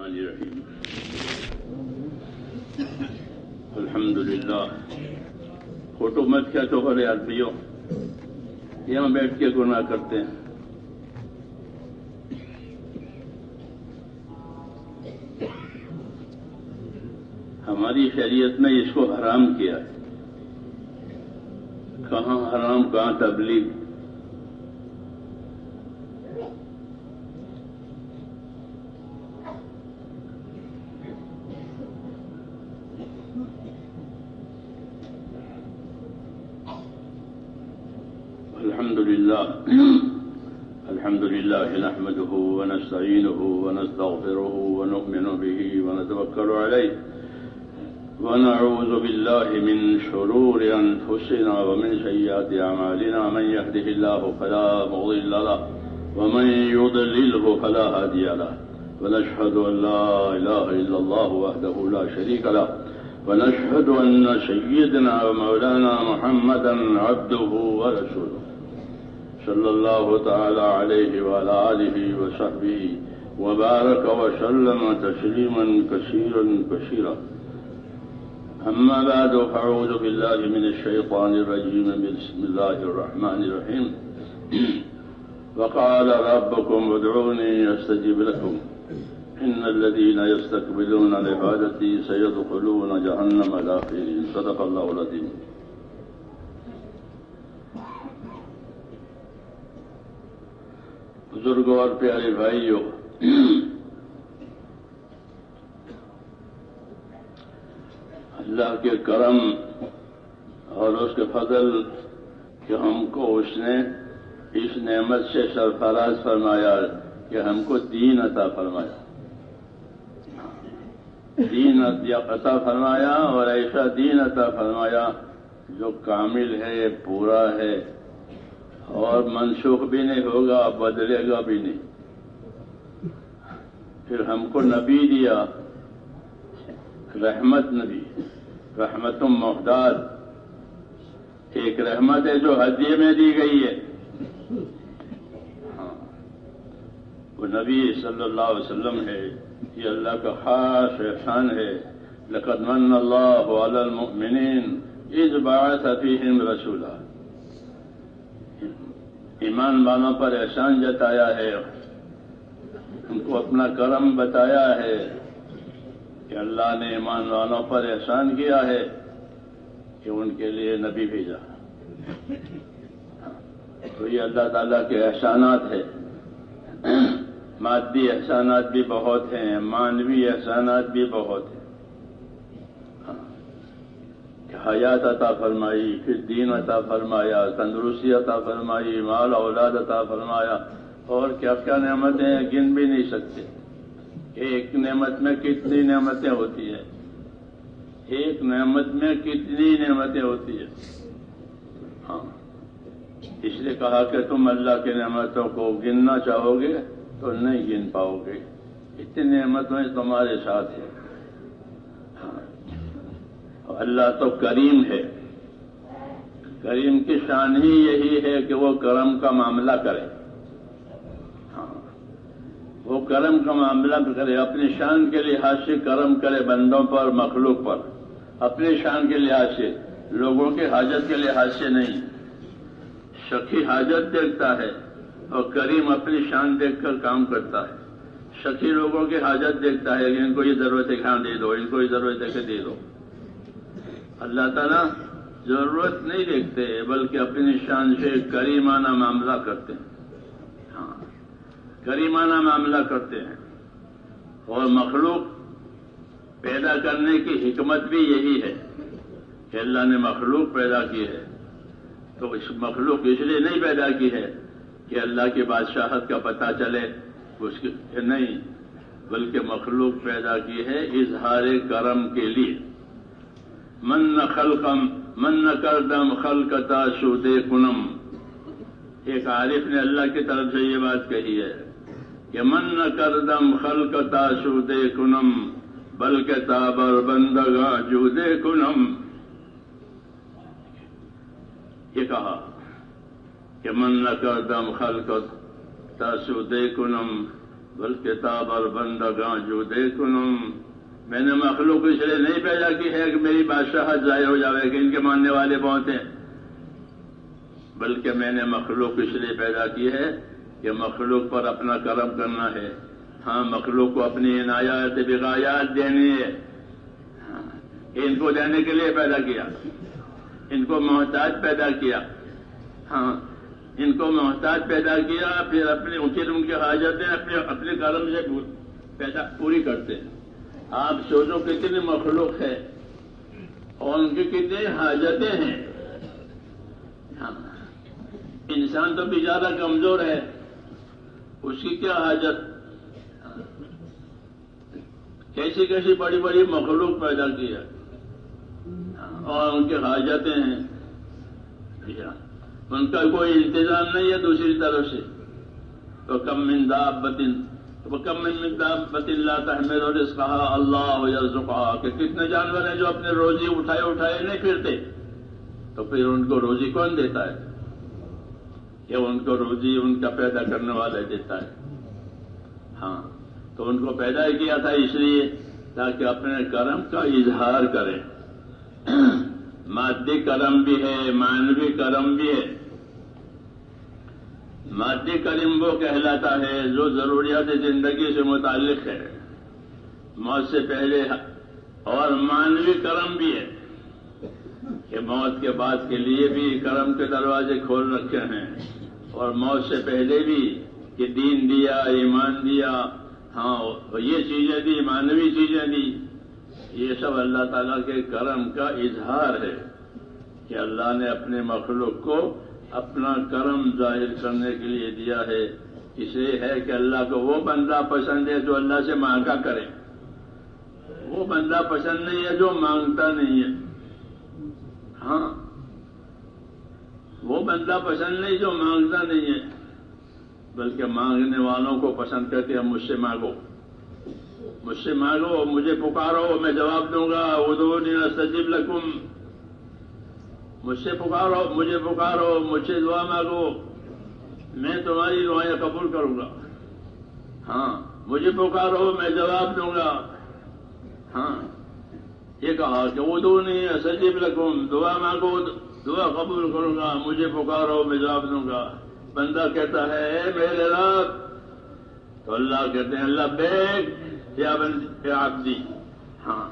الرحمن الرحیم الحمدللہ. فوٹو مت کھینچو کرے آدمیوں، یہاں بیٹھ کے گناہ کرتے ہیں. ہماری شریعت نے اس کو حرام کیا ہے. کہاں حرام کہاں تبلیغ. الحمد لله نحمده ونستعينه ونستغفره ونؤمن به ونتوكل عليه ونعوذ بالله من شرور أنفسنا ومن سيئات أعمالنا. من يهده الله فلا مضل له ومن يضلله فلا هادي له. ونشهد أن لا إله إلا الله وحده لا شريك له ونشهد أن سيدنا ومولانا محمدا عبده ورسوله صلى الله تعالى عليه وعلى آله وصحبه وبارك وسلم تسليما كثيرا كثيرا. أما بعد فأعوذ بالله من الشيطان الرجيم. بسم الله الرحمن الرحيم. وقال ربكم ادعوني أستجب لكم إن الذين يستكبرون عن عبادتي سيدخلون جهنم داخرين. صدق الله العظيم. بزرگوں اور پیارے بھائیوں، اللہ کے کرم اور اس کے فضل کہ ہم کو اس نے اس نعمت سے سرفراز فرمایا کہ ہم کو دین عطا فرمایا. دین عطا فرمایا اور ایسا دین عطا فرمایا جو کامل ہے، پورا ہے اور منسوخ بھی نہیں ہوگا، بدلے گا بھی نہیں. پھر ہم کو نبی دیا، رحمت نبی، رحمت محداد. ایک رحمت ہے جو ہدیے میں دی گئی ہے. وہ نبی صلی اللہ علیہ وسلم ہے. یہ اللہ کا خاص احسان ہے. لقد من اللہ علی المؤمنین اذ بعث فیہم رسولا. ایمان والوں پر احسان جتایا ہے، ان کو اپنا کرم بتایا ہے کہ اللہ نے ایمان والوں پر احسان کیا ہے کہ ان کے لیے نبی بھیجا. تو یہ اللہ تعالیٰ کے احسانات ہیں. مادی احسانات بھی بہت ہیں، مانوی احسانات بھی بہت ہیں. حیات عطا فرمائی، پھر دین عطا فرمایا، تندرستی عطا فرمائی، مال اولاد عطا فرمایا، اور کیا کیا نعمتیں گن بھی نہیں سکتے. ایک نعمت میں کتنی نعمتیں ہوتی ہیں، ایک نعمت میں کتنی نعمتیں ہوتی ہیں. ہاں، اس لیے کہا کہ تم اللہ کی نعمتوں کو گننا چاہو گے تو نہیں گن پاؤ گے. اتنی نعمتیں تمہارے ساتھ ہیں. اللہ تو کریم ہے. کریم کی شان ہی یہی ہے کہ وہ کرم کا معاملہ کرے. وہ کرم کا معاملہ کرے، اپنی شان کے لحاظ سے کرم کرے بندوں پر، مخلوق پر. اپنی شان کے لحاظ سے، لوگوں کی حاجت کے لحاظ سے نہیں. سخی حاجت دیکھتا ہے اور کریم اپنی شان دیکھ کر کام کرتا ہے. سخی لوگوں کی حاجت دیکھتا ہے کہ ان کو یہ ضرورت ہے کہاں دے دو، ان کو یہ ضرورت ہے کہ دے دو. اللہ تعالیٰ ضرورت نہیں دیکھتے بلکہ اپنی شان سے کریمانہ معاملہ کرتے ہیں. ہاں، کریمانہ معاملہ کرتے ہیں. اور مخلوق پیدا کرنے کی حکمت بھی یہی ہے کہ اللہ نے مخلوق پیدا کی ہے تو اس مخلوق اس لیے نہیں پیدا کی ہے کہ اللہ کی بادشاہت کا پتہ چلے، اس کی نہیں، بلکہ مخلوق پیدا کی ہے اظہار کرم کے لیے. من کردم خلقتا سودے کنم. ایک عارف نے اللہ کی طرف سے یہ بات کہی ہے کہ من کردم خلقتا سودے کنم بلکہ تابر بندگاں جودے کنم. یہ کہا کہ من کردم خلقتا سودے کنم والکتاب اور بندگاں جو دیکھنم، میں نے مخلوق اس لیے نہیں پیدا کی ہے کہ میری بادشاہت ظاہر ہو جاوے کہ ان کے ماننے والے بہت ہیں، بلکہ میں نے مخلوق اس لیے پیدا کی ہے کہ مخلوق پر اپنا کرم کرنا ہے. ہاں، مخلوق کو اپنی عنایات بغایات دینی ہے. ان کو دینے کے لیے پیدا کیا، ان کو محتاج پیدا کیا. ہاں، ان کو محتاج پیدا کیا، پھر ان کی حاجتیں اپنے کرم سے پوری کرتے ہیں. آپ سوچو کتنی مخلوق ہے اور ان کی کتنی حاجتیں ہیں. ہاں، انسان تو بیچارہ کمزور ہے، اس کی کیا حاجت. کیسی کیسی بڑی بڑی مخلوق پیدا کی ہے اور ان کی حاجتیں ہیں. ان کا کوئی انتظام نہیں ہے دوسری طرف سے. تو کم من دابۃ لا تحمل رزقها اللہ یرزقها، کہ کتنے جانور ہیں جو اپنے روزی اٹھائے نہیں پھرتے، تو پھر ان کو روزی کون دیتا ہے؟ کہ ان کو روزی ان کا پیدا کرنے والا دیتا ہے. ہاں، تو ان کو پیدا کیا تھا اس لیے تاکہ اپنے کرم کا اظہار کریں. مادی کرم بھی ہے، معنوی کرم بھی ہے. مادی کرم وہ کہلاتا ہے جو ضروریات زندگی سے متعلق ہے، موت سے پہلے، اور معنوی کرم بھی ہے کہ موت کے بعد کے لیے بھی کرم کے دروازے کھول رکھے ہیں، اور موت سے پہلے بھی کہ دین دیا، ایمان دیا. ہاں، یہ چیزیں دی، معنوی چیزیں دی. یہ سب اللہ تعالیٰ کے کرم کا اظہار ہے کہ اللہ نے اپنے مخلوق کو اپنا کرم ظاہر کرنے کے لیے دیا ہے. اس لیے ہے کہ اللہ کو وہ بندہ پسند ہے جو اللہ سے مانگا کرے، وہ بندہ پسند نہیں ہے جو مانگتا نہیں ہے. ہاں، وہ بندہ پسند نہیں جو مانگتا نہیں ہے، بلکہ مانگنے والوں کو پسند کرتے ہیں. مجھ سے مانگو، مجھ سے مانگو، مجھے پکارو، میں جواب دوں گا. ادعونی استجب لکم، مجھ سے پکارو، مجھے پکارو، مجھ سے دعا مانگو، میں تمہاری دعائیں قبول کروں گا. ہاں، مجھے پکارو، میں جواب دوں گا. ہاں، یہ کہا کہ ادعونی استجب لکم، دعا مانگو، دعا قبول کروں گا. مجھے پکارو، میں جواب دوں گا. بندہ کہتا ہے اے میرے رب، تو اللہ کہتے ہیں لبیک یا عبدی. ہاں،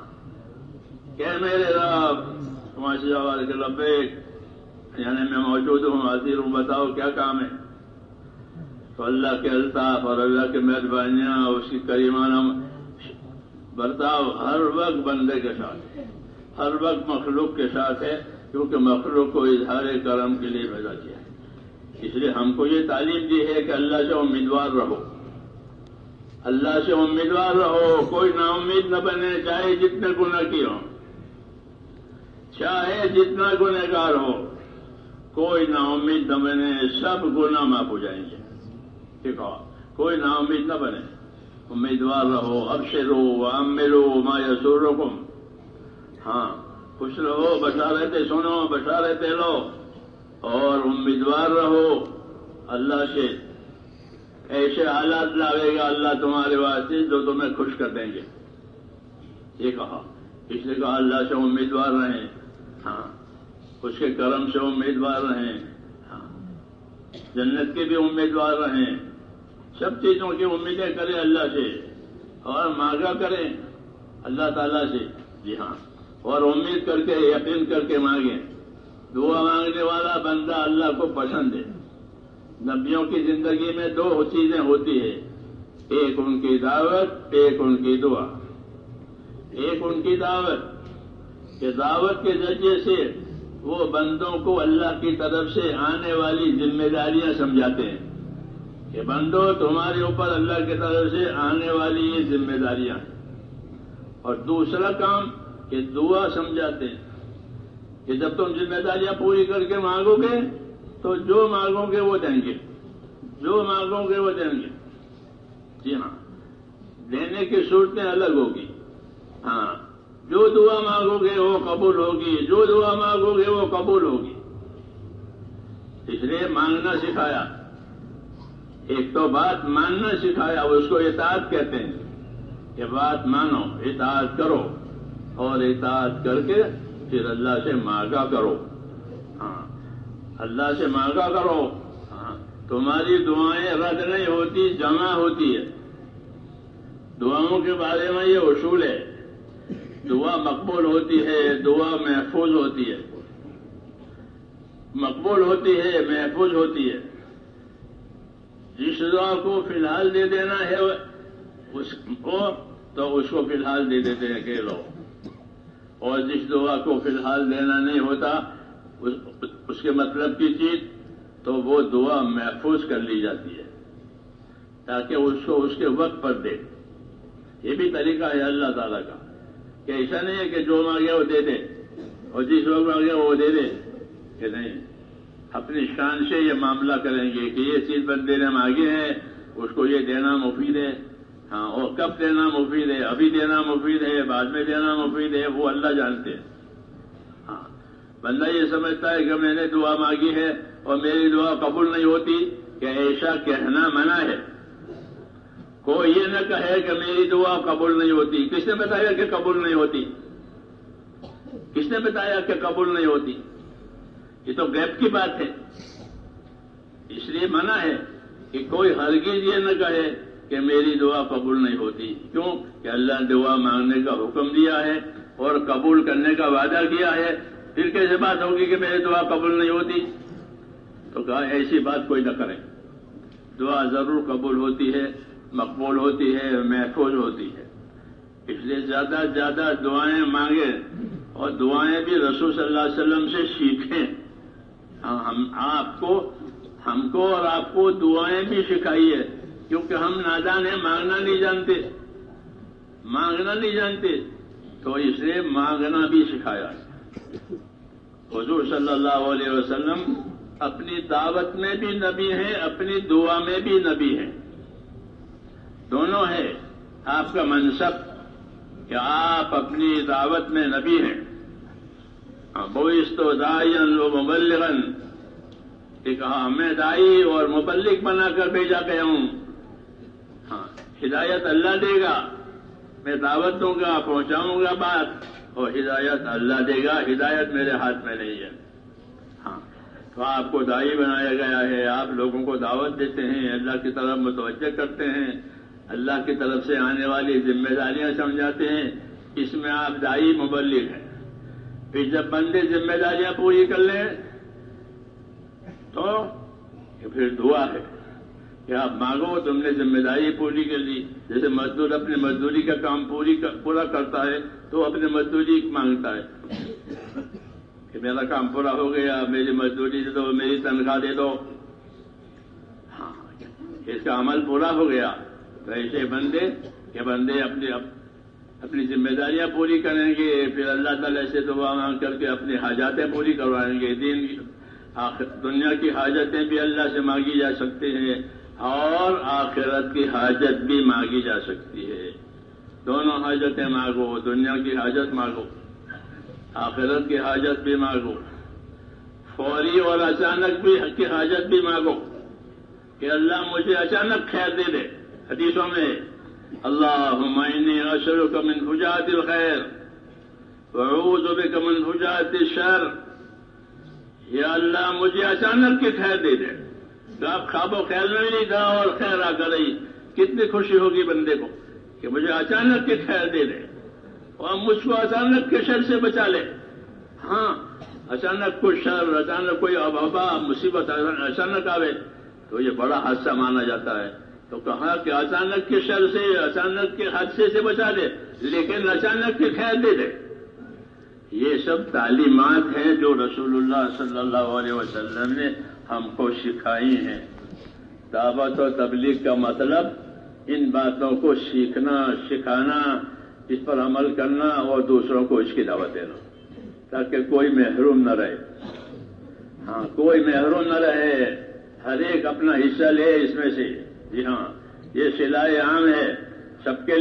کہ میرے رب، تمہاری آواز کے لبیک، یعنی میں موجود ہوں، حاضر ہوں، بتاؤ کیا کام ہے. تو اللہ کے الطاف اور اللہ کی مہربانیاں، اس کی کریمانہ برتاؤ ہر وقت بندے کے ساتھ ہے، ہر وقت مخلوق کے ساتھ ہے، کیونکہ مخلوق کو اظہار کرم کے لیے پیدا کیا ہے. اس لیے ہم کو یہ تعلیم دی ہے کہ اللہ سے امیدوار رہو، اللہ سے امیدوار رہو. کوئی نا امید نہ بنے، چاہے جتنے گناہ کیے ہوں، چاہے جتنا گنہگار ہو، کوئی نا امید نہ بنے. سب گناہ معاف ہو جائیں گے. ٹھیک ہے، کوئی نا امید نہ بنے، امیدوار رہو. ابشروا واملوا ما یسرکم. ہاں، خوش رہو، بشارتیں سنو، بشارتیں لو، اور امیدوار رہو اللہ سے. ایسے حالات لاوے گا اللہ تمہارے واسطے جو تمہیں خوش کر دیں گے. یہ کہا، اس لیے کہا اللہ سے امیدوار رہیں. ہاں، اس کے کرم سے امیدوار رہیں. ہاں، جنت کے بھی امیدوار رہیں. سب چیزوں کی امیدیں کریں اللہ سے، اور مانگا کریں اللہ تعالیٰ سے. جی ہاں، اور امید کر کے، یقین کر کے مانگیں. دعا مانگنے والا بندہ اللہ کو پسند ہے. نبیوں کی زندگی میں دو چیزیں ہوتی ہیں، ایک ان کی دعوت، ایک ان کی دعا. ایک ان کی دعوت، کہ دعوت کے ذریعے سے وہ بندوں کو اللہ کی طرف سے آنے والی ذمہ داریاں سمجھاتے ہیں کہ بندو تمہارے اوپر اللہ کی طرف سے آنے والی یہ ذمہ داریاں ہیں. اور دوسرا کام کہ دعا سمجھاتے ہیں کہ جب تم ذمہ داریاں پوری کر کے مانگو گے تو جو مانگو گے وہ دیں گے، جو مانگو گے وہ دیں گے. جی ہاں، دینے کی صورتیں الگ ہوگی. ہاں، جو دعا مانگو گے وہ قبول ہوگی، جو دعا مانگو گے وہ قبول ہوگی. اس لیے مانگنا سکھایا. ایک تو بات ماننا سکھایا، اس کو اطاعت کہتے ہیں کہ بات مانو، اطاعت کرو، اور اطاعت کر کے پھر اللہ سے مانگا کرو. ہاں، اللہ سے مانگا کرو. ہاں، تمہاری دعائیں رد نہیں ہوتی، جمع ہوتی ہے. دعاؤں کے بارے میں یہ اصول ہے، دعا مقبول ہوتی ہے، دعا محفوظ ہوتی ہے. مقبول ہوتی ہے، محفوظ ہوتی ہے. جس دعا کو فی الحال دے دینا ہے اس کو تو اس کو فی الحال دے دیتے ہیں کہ لو، اور جس دعا کو فی الحال دینا نہیں ہوتا اس کے مطلب کی چیز تو وہ دعا محفوظ کر لی جاتی ہے تاکہ اس کو اس کے وقت پر دے. یہ بھی طریقہ ہے اللہ تعالیٰ کا کہ ایسا نہیں ہے کہ جو مانگے وہ دے دے اور جس وقت مانگے وہ دے دے، کہ نہیں، اپنی شان سے یہ معاملہ کریں گے کہ یہ چیز بندے نے مانگی ہے، اس کو یہ دینا مفید ہے. ہاں، اور کب دینا مفید ہے، ابھی دینا مفید ہے، بعد میں دینا مفید ہے، وہ اللہ جانتے ہیں. ہاں، بندہ یہ سمجھتا ہے کہ میں نے دعا مانگی ہے اور میری دعا قبول نہیں ہوتی، کہ ایسا کہنا منع ہے. کوئی یہ نہ کہے کہ میری دعا قبول نہیں ہوتی. کس نے بتایا کہ قبول نہیں ہوتی؟ کس نے بتایا کہ قبول نہیں ہوتی؟ یہ تو غیب کی بات ہے. اس لیے منع ہے کہ کوئی ہرگز یہ نہ کہے کہ میری دعا قبول نہیں ہوتی. کیوں؟ کہ اللہ نے دعا مانگنے کا حکم دیا ہے اور قبول کرنے کا وعدہ کیا ہے. پھر کیسے بات ہوگی کہ میری دعا قبول نہیں ہوتی؟ تو کہا ایسی بات کوئی نہ کرے. دعا ضرور قبول ہوتی ہے، مقبول ہوتی ہے، محفوظ ہوتی ہے. اس لیے زیادہ سے زیادہ دعائیں مانگیں اور دعائیں بھی رسول صلی اللہ علیہ وسلم سے سیکھیں. ہم کو اور آپ کو دعائیں بھی سکھائی ہے، کیونکہ ہم نادان ہیں، مانگنا نہیں جانتے تو اس لیے مانگنا بھی سکھایا. حضور صلی اللہ علیہ وسلم اپنی دعوت میں بھی نبی ہیں، اپنی دعا میں بھی نبی ہیں. دونوں ہے آپ کا منصب کہ آپ اپنی دعوت میں نبی ہیں. بعثت داعیا و مبلغا، کہ کہا میں داعی اور مبلغ بنا کر بھیجا گیا ہوں. ہاں، ہدایت اللہ دے گا، میں دعوت دوں گا، پہنچاؤں گا بات، اور ہدایت اللہ دے گا، ہدایت میرے ہاتھ میں نہیں ہے. ہاں، تو آپ کو داعی بنایا گیا ہے، آپ لوگوں کو دعوت دیتے ہیں، اللہ کی طرف متوجہ کرتے ہیں، اللہ کی طرف سے آنے والی ذمہ داریاں سمجھاتے ہیں. اس میں آپ داعی مبلغ ہیں. پھر جب بندے ذمہ داریاں پوری کر لیں تو پھر دعا ہے کہ آپ مانگو، تم نے ذمہ داری پوری کر لی. جیسے مزدور اپنی مزدوری کا کام پورا کرتا ہے تو اپنی مزدوری مانگتا ہے کہ میرا کام پورا ہو گیا، میری مزدوری دے دو، میری تنخواہ دے دو. ہاں، اس کا عمل پورا ہو گیا. تو ایسے بندے اپنی ذمہ داریاں پوری کریں گے، پھر اللہ تعالی سے دعا مانگ کر کے اپنی حاجاتیں پوری کروائیں گے. دنیا کی حاجتیں بھی اللہ سے مانگی جا سکتی ہیں اور آخرت کی حاجت بھی مانگی جا سکتی ہے. دونوں حاجتیں مانگو، دنیا کی حاجت مانگو، آخرت کی حاجت بھی مانگو، فوری اور اچانک بھی کی حاجت بھی مانگو کہ اللہ مجھے اچانک خیر دے دے. حدیثوں میں اللہم انی اسألک من فجاءۃ الخیر واعوذ بک من فجاءۃ الشر. یا اللہ مجھے اچانک کی خیر دے دے. تو آپ خواب و خیال میں نہیں تھا اور خیر آ کر رہی، کتنی خوشی ہوگی بندے کو کہ مجھے اچانک کی خیر دے دے اور مجھ کو اچانک کے شر سے بچا لے. ہاں، اچانک کوئی شر، اچانک کوئی وبا مصیبت اچانک آوے تو یہ بڑا حادثہ مانا جاتا ہے. تو کہا کہ اچانک کے شر سے، اچانک کے حادثے سے بچا دے، لیکن اچانک کی خیر دے دے. یہ سب تعلیمات ہیں جو رسول اللہ صلی اللہ علیہ وسلم نے ہم کو سکھائی ہیں. دعوت و تبلیغ کا مطلب ان باتوں کو سیکھنا، سکھانا، اس پر عمل کرنا اور دوسروں کو اس کی دعوت دینا تاکہ کوئی محروم نہ رہے. ہاں، کوئی محروم نہ رہے، ہر ایک اپنا حصہ لے اس میں سے. جی ہاں، یہ صلائے عام ہے، سب کے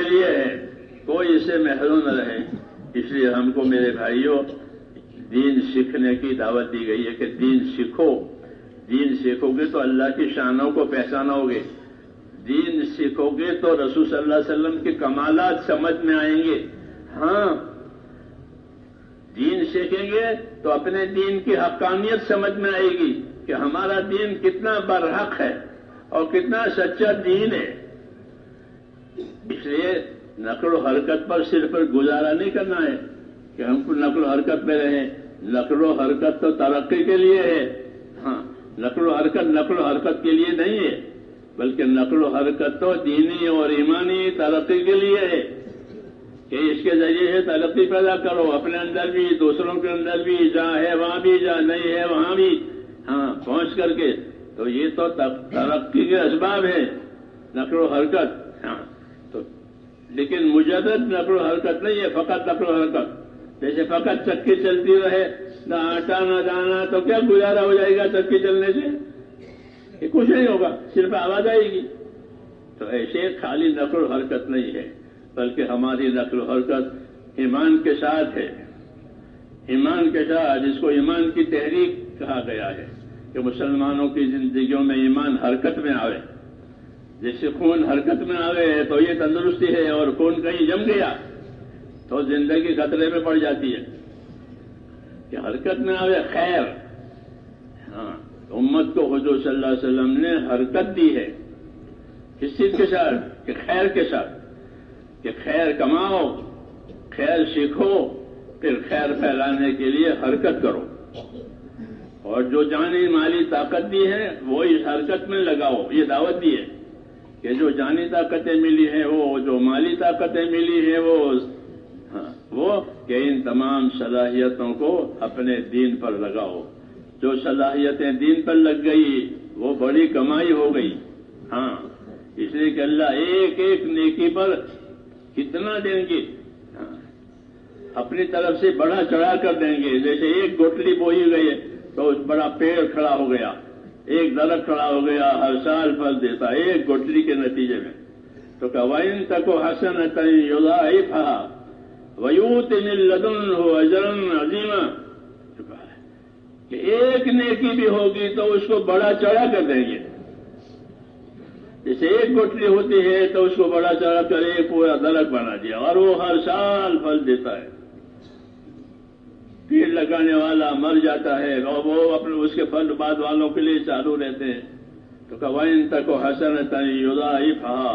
لیے ہے، کوئی اس سے محروم نہ رہے. اس لیے ہم کو میرے بھائیوں دین سیکھنے کی دعوت دی گئی ہے کہ دین سیکھو، دین سیکھو گے تو اللہ کی شانوں کو پہچانو گے، دین سیکھو گے تو رسول صلی اللہ علیہ وسلم کے کمالات سمجھ میں آئیں گے۔ ہاں، دین سیکھیں گے تو اپنے دین کی حقانیت سمجھ میں آئے گی کہ ہمارا دین کتنا برحق ہے اور کتنا سچا دین ہے۔ اس لیے نقل و حرکت پر صرف گزارا نہیں کرنا ہے کہ ہم کو نقل و حرکت میں رہیں۔ نقل و حرکت تو ترقی کے لیے ہے، ہاں، نقل و حرکت کے لیے نہیں ہے، بلکہ نقل و حرکت تو دینی اور ایمانی ترقی کے لیے ہے کہ اس کے ذریعے سے ترقی پیدا کرو، اپنے اندر بھی، دوسروں کے اندر بھی، جہاں ہے وہاں بھی، جہاں نہیں ہے وہاں بھی، ہاں، پہنچ کر کے۔ تو یہ تو ترقی کے اسباب ہے نقل و حرکت، ہاں۔ تو لیکن مجرد نقل و حرکت نہیں ہے، فقط نقل و حرکت۔ جیسے فقط چکی چلتی رہے، نہ آٹا نہ دانا، تو کیا گزارا ہو جائے گا چکی چلنے سے؟ یہ کچھ نہیں ہوگا، صرف آواز آئے گی۔ تو ایسے خالی نقل و حرکت نہیں ہے، بلکہ ہماری نقل و حرکت ایمان کے ساتھ ہے، ایمان کے ساتھ، جس کو ایمان کی تحریک کہا گیا ہے کہ مسلمانوں کی زندگیوں میں ایمان حرکت میں آوے۔ جیسے خون حرکت میں آوے تو یہ تندرستی ہے، اور خون کہیں جم گیا تو زندگی خطرے میں پڑ جاتی ہے۔ کہ حرکت میں آوے خیر، ہاں، امت کو حضور صلی اللہ علیہ وسلم نے حرکت دی ہے، کس چیز کے ساتھ؟ کہ خیر کے ساتھ، کہ خیر کماؤ، خیر سیکھو، پھر خیر پھیلانے کے لیے حرکت کرو، اور جو جانی مالی طاقت دی ہے وہ اس حرکت میں لگاؤ۔ یہ دعوت دی ہے کہ جو جانی طاقتیں ملی ہیں، وہ جو مالی طاقتیں ملی ہیں، وہ کہ ان تمام صلاحیتوں کو اپنے دین پر لگاؤ۔ جو صلاحیتیں دین پر لگ گئی وہ بڑی کمائی ہو گئی، ہاں، اس لیے کہ اللہ ایک ایک نیکی پر کتنا دیں گے، اپنی طرف سے بڑا چڑھا کر دیں گے۔ جیسے ایک گٹلی بوئی گئی تو بڑا پیڑ کھڑا ہو گیا، ایک درخت کھڑا ہو گیا، ہر سال پھل دیتا ایک گٹلی کے نتیجے میں۔ تو کہ وَإِن تَكُ حَسَنَةً يُضَاعِفْهَا وَيُؤْتِ مِن لَّدُنْهُ أَجْرًا عَظِيمًا، کہ ایک نیکی بھی ہوگی تو اس کو بڑا چڑھا کر دیں گے۔ جیسے ایک گٹلی ہوتی ہے تو اس کو بڑا چڑھا کر ایک پورا درخت بنا دیا، اور وہ ہر سال پھل دیتا ہے۔ پیڑ لگانے والا مر جاتا ہے اور وہ اپنے اس کے پھل بعد والوں کے لیے چالو رہتے ہیں۔ تو کہ وَإِن تَكُ حَسَنَةً يُضَاعِفْهَا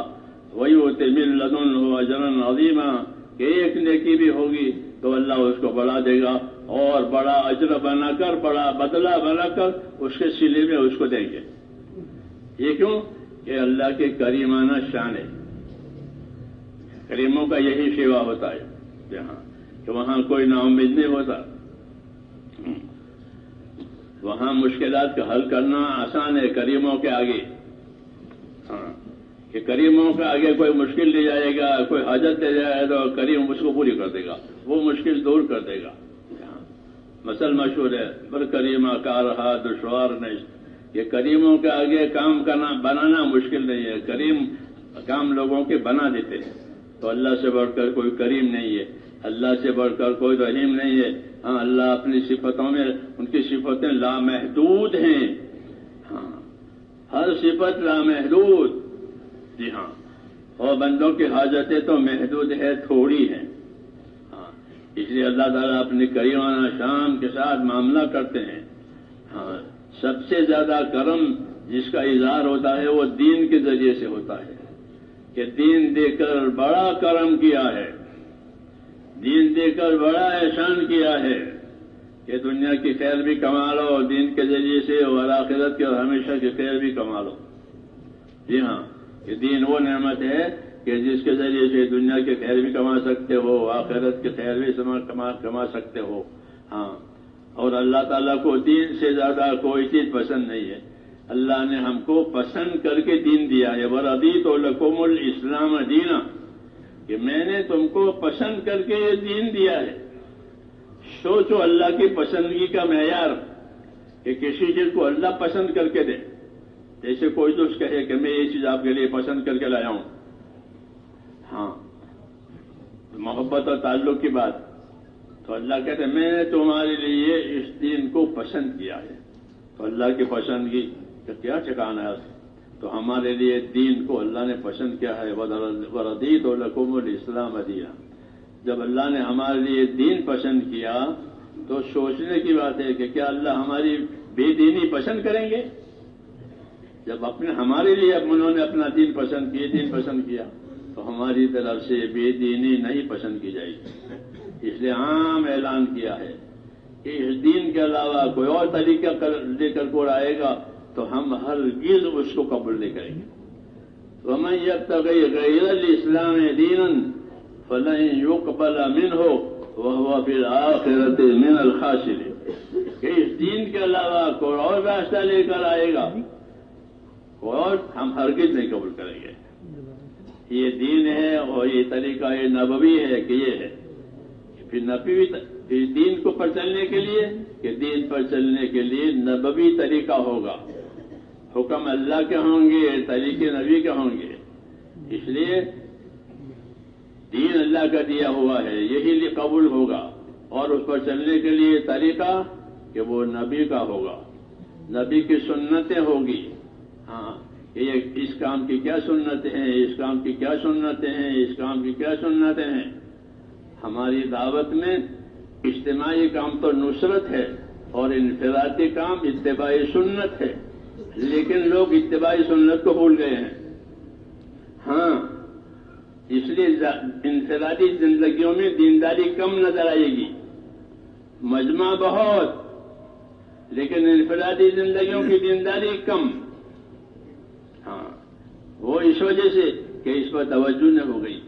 وَيُؤْتِ مِن لَّدُنْهُ أَجْرًا عَظِيمًا، کہ ایک نیکی بھی ہوگی تو اللہ اس کو بڑھا دے گا، اور بڑا اجر بنا کر، بڑا بدلہ بنا کر اس کے صلے میں اس کو دیں گے۔ یہ کیوں؟ کہ اللہ کے کریمانہ شان ہے۔ کریموں کا یہی سیوا ہوتا ہے جہاں کہ وہاں کوئی نا امید نہیں ہوتا، وہاں مشکلات کا حل کرنا آسان ہے کریموں کے آگے، ہاں، کہ کریموں کے آگے کوئی مشکل لے جائے گا، کوئی حاجت لے جائے گا تو کریم اس کو پوری کر دے گا، وہ مشکل دور کر دے گا۔ مثل مشہور ہے، پر کریمہ کا رہا دشوار نہیں، یہ کریموں کے آگے کام کرنا بنانا مشکل نہیں ہے، کریم کام لوگوں کے بنا دیتے ہیں۔ تو اللہ سے بڑھ کر کوئی کریم نہیں ہے، اللہ سے بڑھ کر کوئی رحیم نہیں ہے۔ ہاں، اللہ اپنی صفتوں میں، ان کی صفتیں لامحدود ہیں، ہاں، ہر صفت لامحدود، جی ہاں، اور بندوں کی حاجتیں تو محدود ہے، تھوڑی ہیں، ہاں، اس لیے اللہ تعالیٰ اپنی کریمانہ شان کے ساتھ معاملہ کرتے ہیں۔ ہاں، سب سے زیادہ کرم جس کا اظہار ہوتا ہے وہ دین کے ذریعے سے ہوتا ہے، کہ دین دے کر بڑا کرم کیا ہے، دین دے کر بڑا احسان کیا ہے، کہ دنیا کی خیر بھی کما لو دین کے ذریعے سے، اور آخرت کے اور ہمیشہ کی خیر بھی کما لو۔ جی ہاں، کہ دین وہ نعمت ہے کہ جس کے ذریعے سے دنیا کی خیر بھی کما سکتے ہو، آخرت کی خیر بھی کما سکتے ہو، ہاں۔ اور اللہ تعالیٰ کو دین سے زیادہ کوئی چیز پسند نہیں ہے، اللہ نے ہم کو پسند کر کے دین دیا ہے۔ وَرَضِيتُ لَكُمُ الْإِسْلَامَ دِينًا، کہ میں نے تم کو پسند کر کے یہ دین دیا ہے۔ سوچو اللہ کی پسندگی کا معیار، کہ کسی چیز کو اللہ پسند کر کے دے۔ جیسے کوئی دوست کہے کہ میں یہ چیز آپ کے لیے پسند کر کے لایا ہوں، ہاں، محبت اور تعلق کی بات، تو اللہ کہتے ہیں میں نے تمہارے لیے اس دین کو پسند کیا ہے۔ تو اللہ کی پسندگی کا کیا ٹھکانا ہے؟ تو ہمارے لیے دین کو اللہ نے پسند کیا ہے، وَرَضِيتُ لَكُمُ الْإِسْلَامَ دِينًا۔ جب اللہ نے ہمارے لیے دین پسند کیا تو سوچنے کی بات ہے کہ کیا اللہ ہماری بے دینی پسند کریں گے؟ جب ہمارے لیے انہوں نے اپنا دین پسند کیا تو ہماری طرف سے بے دینی نہیں پسند کی جائے گی۔ اس لیے عام اعلان کیا ہے کہ اس دین کے علاوہ کوئی اور طریقہ لے کر کوئی آئے گا تو ہم ہرگز اس کو قبول نہیں کریں گے۔ وَمَن يَبْتَغِ غَيْرَ الْإِسْلَامِ دِينًا فَلَن يُقْبَلَ مِنْهُ وَهُوَ فِي الْآخِرَةِ مِنَ الْخَاسِرِينَ۔ کہ اس دین کے علاوہ کوئی اور راستہ لے کر آئے گا اور ہم ہرگز نہیں قبول کریں گے۔ یہ دین ہے اور یہ طریقہ یہ نبوی ہے کہ یہ ہے۔ پھر نبوی دین کو پر چلنے کے لیے کہ دین پر چلنے کے لیے نبوی طریقہ ہوگا، حکم اللہ کے ہوں گے، طریقے نبی کے ہوں گے۔ اس لیے دین اللہ کا دیا ہوا ہے، یہی قبول ہوگا، اور اس پر چلنے کے لیے طریقہ کہ وہ نبی کا ہوگا، نبی کی سنتیں ہوگی۔ ہاں، اس کام کی کیا سنتیں ہیں، اس کام کی کیا سنتیں ہیں، اس کام کی کیا سنتیں ہیں۔ ہماری دعوت میں اجتماعی کام تو نصرت ہے اور انفرادی کام اتباعی سنت ہے، لیکن لوگ اتباعی سنت کو بھول گئے ہیں۔ ہاں، اس لیے انفرادی زندگیوں میں دینداری کم نظر آئے گی، مجمع بہت لیکن انفرادی زندگیوں کی دینداری کم۔ ہاں، وہ اس وجہ سے کہ اس پر توجہ نہ ہو گئی۔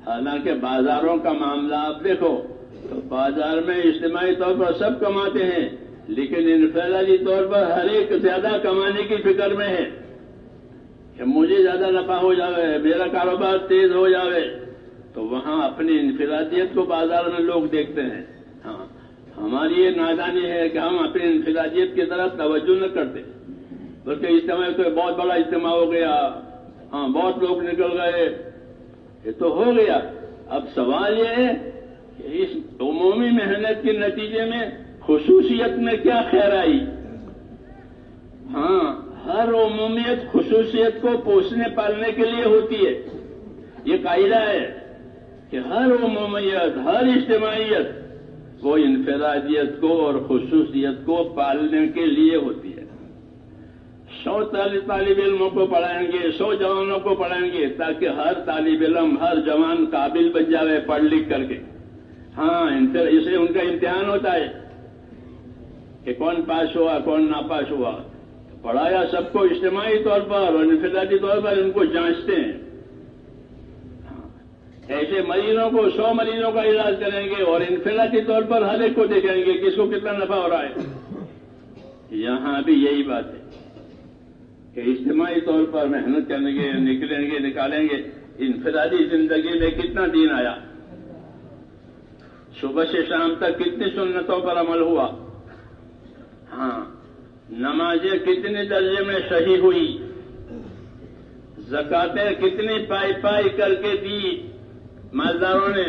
حالانکہ بازاروں کا معاملہ آپ دیکھو تو بازار میں اجتماعی طور پر سب کماتے ہیں، لیکن انفرادی طور پر ہر ایک زیادہ کمانے کی فکر میں ہے کہ مجھے زیادہ نفع ہو جاوے، میرا کاروبار تیز ہو جاوے، تو وہاں اپنی انفرادیت کو بازار میں لوگ دیکھتے ہیں۔ ہاں، ہماری یہ نادانی ہے کہ ہم اپنی انفرادیت کی طرف توجہ نہ کرتے، بلکہ اجتماع تو بہت بڑا اجتماع ہو گیا، ہاں بہت لوگ نکل گئے، یہ تو ہو گیا۔ اب سوال یہ ہے کہ اس عمومی محنت کے نتیجے میں خصوصیت میں کیا خیر آئی؟ ہاں، ہر عمومیت خصوصیت کو پوسنے پالنے کے لیے ہوتی ہے۔ یہ قاعدہ ہے کہ ہر عمومیت، ہر اجتماعیت وہ انفرادیت کو اور خصوصیت کو پالنے کے لیے ہوتی ہے۔ 100 طالب علموں کو پڑھائیں گے، 100 جوانوں کو پڑھائیں گے تاکہ ہر طالب علم، ہر جوان قابل بن جاوے پڑھ لکھ کر کے۔ ہاں، اسے ان کا امتحان ہوتا ہے کہ کون پاس ہوا کون ناپاس ہوا۔ پڑھایا سب کو اجتماعی طور پر اور انفرادی طور پر ان کو جانچتے ہیں۔ ایسے مریضوں کو 100 مریضوں کا علاج کریں گے اور انفرادی طور پر ہر ایک کو دیکھیں گے کس کو کتنا نفع ہو رہا ہے۔ یہاں بھی یہی بات ہے کہ اجتماعی طور پر محنت کریں گے، نکالیں گے، انفرادی زندگی میں کتنا دین آیا، صبح سے شام تک کتنی سنتوں پر عمل ہوا، ہاں نمازیں کتنے درجے میں صحیح ہوئی، زکاتیں کتنی پائی پائی کر کے دی مالداروں نے۔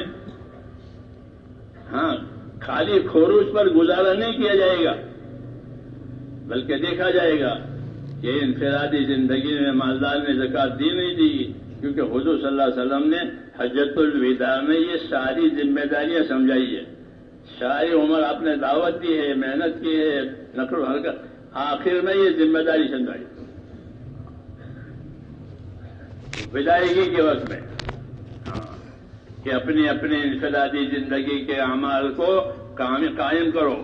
ہاں، خالی خروج پر گزارا نہیں کیا جائے گا بلکہ دیکھا جائے گا کہ انفرادی زندگی میں مالدار نے زکات دی نہیں دی، کیونکہ حضور صلی اللہ علیہ وسلم نے حجۃ الوداع میں یہ ساری ذمہ داریاں سمجھائی ہے۔ ساری عمر آپ نے دعوت دی ہے، محنت کی ہے، نقل و حرکت، آخر میں یہ ذمہ داری سمجھائی وداعیگی کے وقت میں کہ اپنی انفرادی زندگی کے اعمال کو قائم کرو۔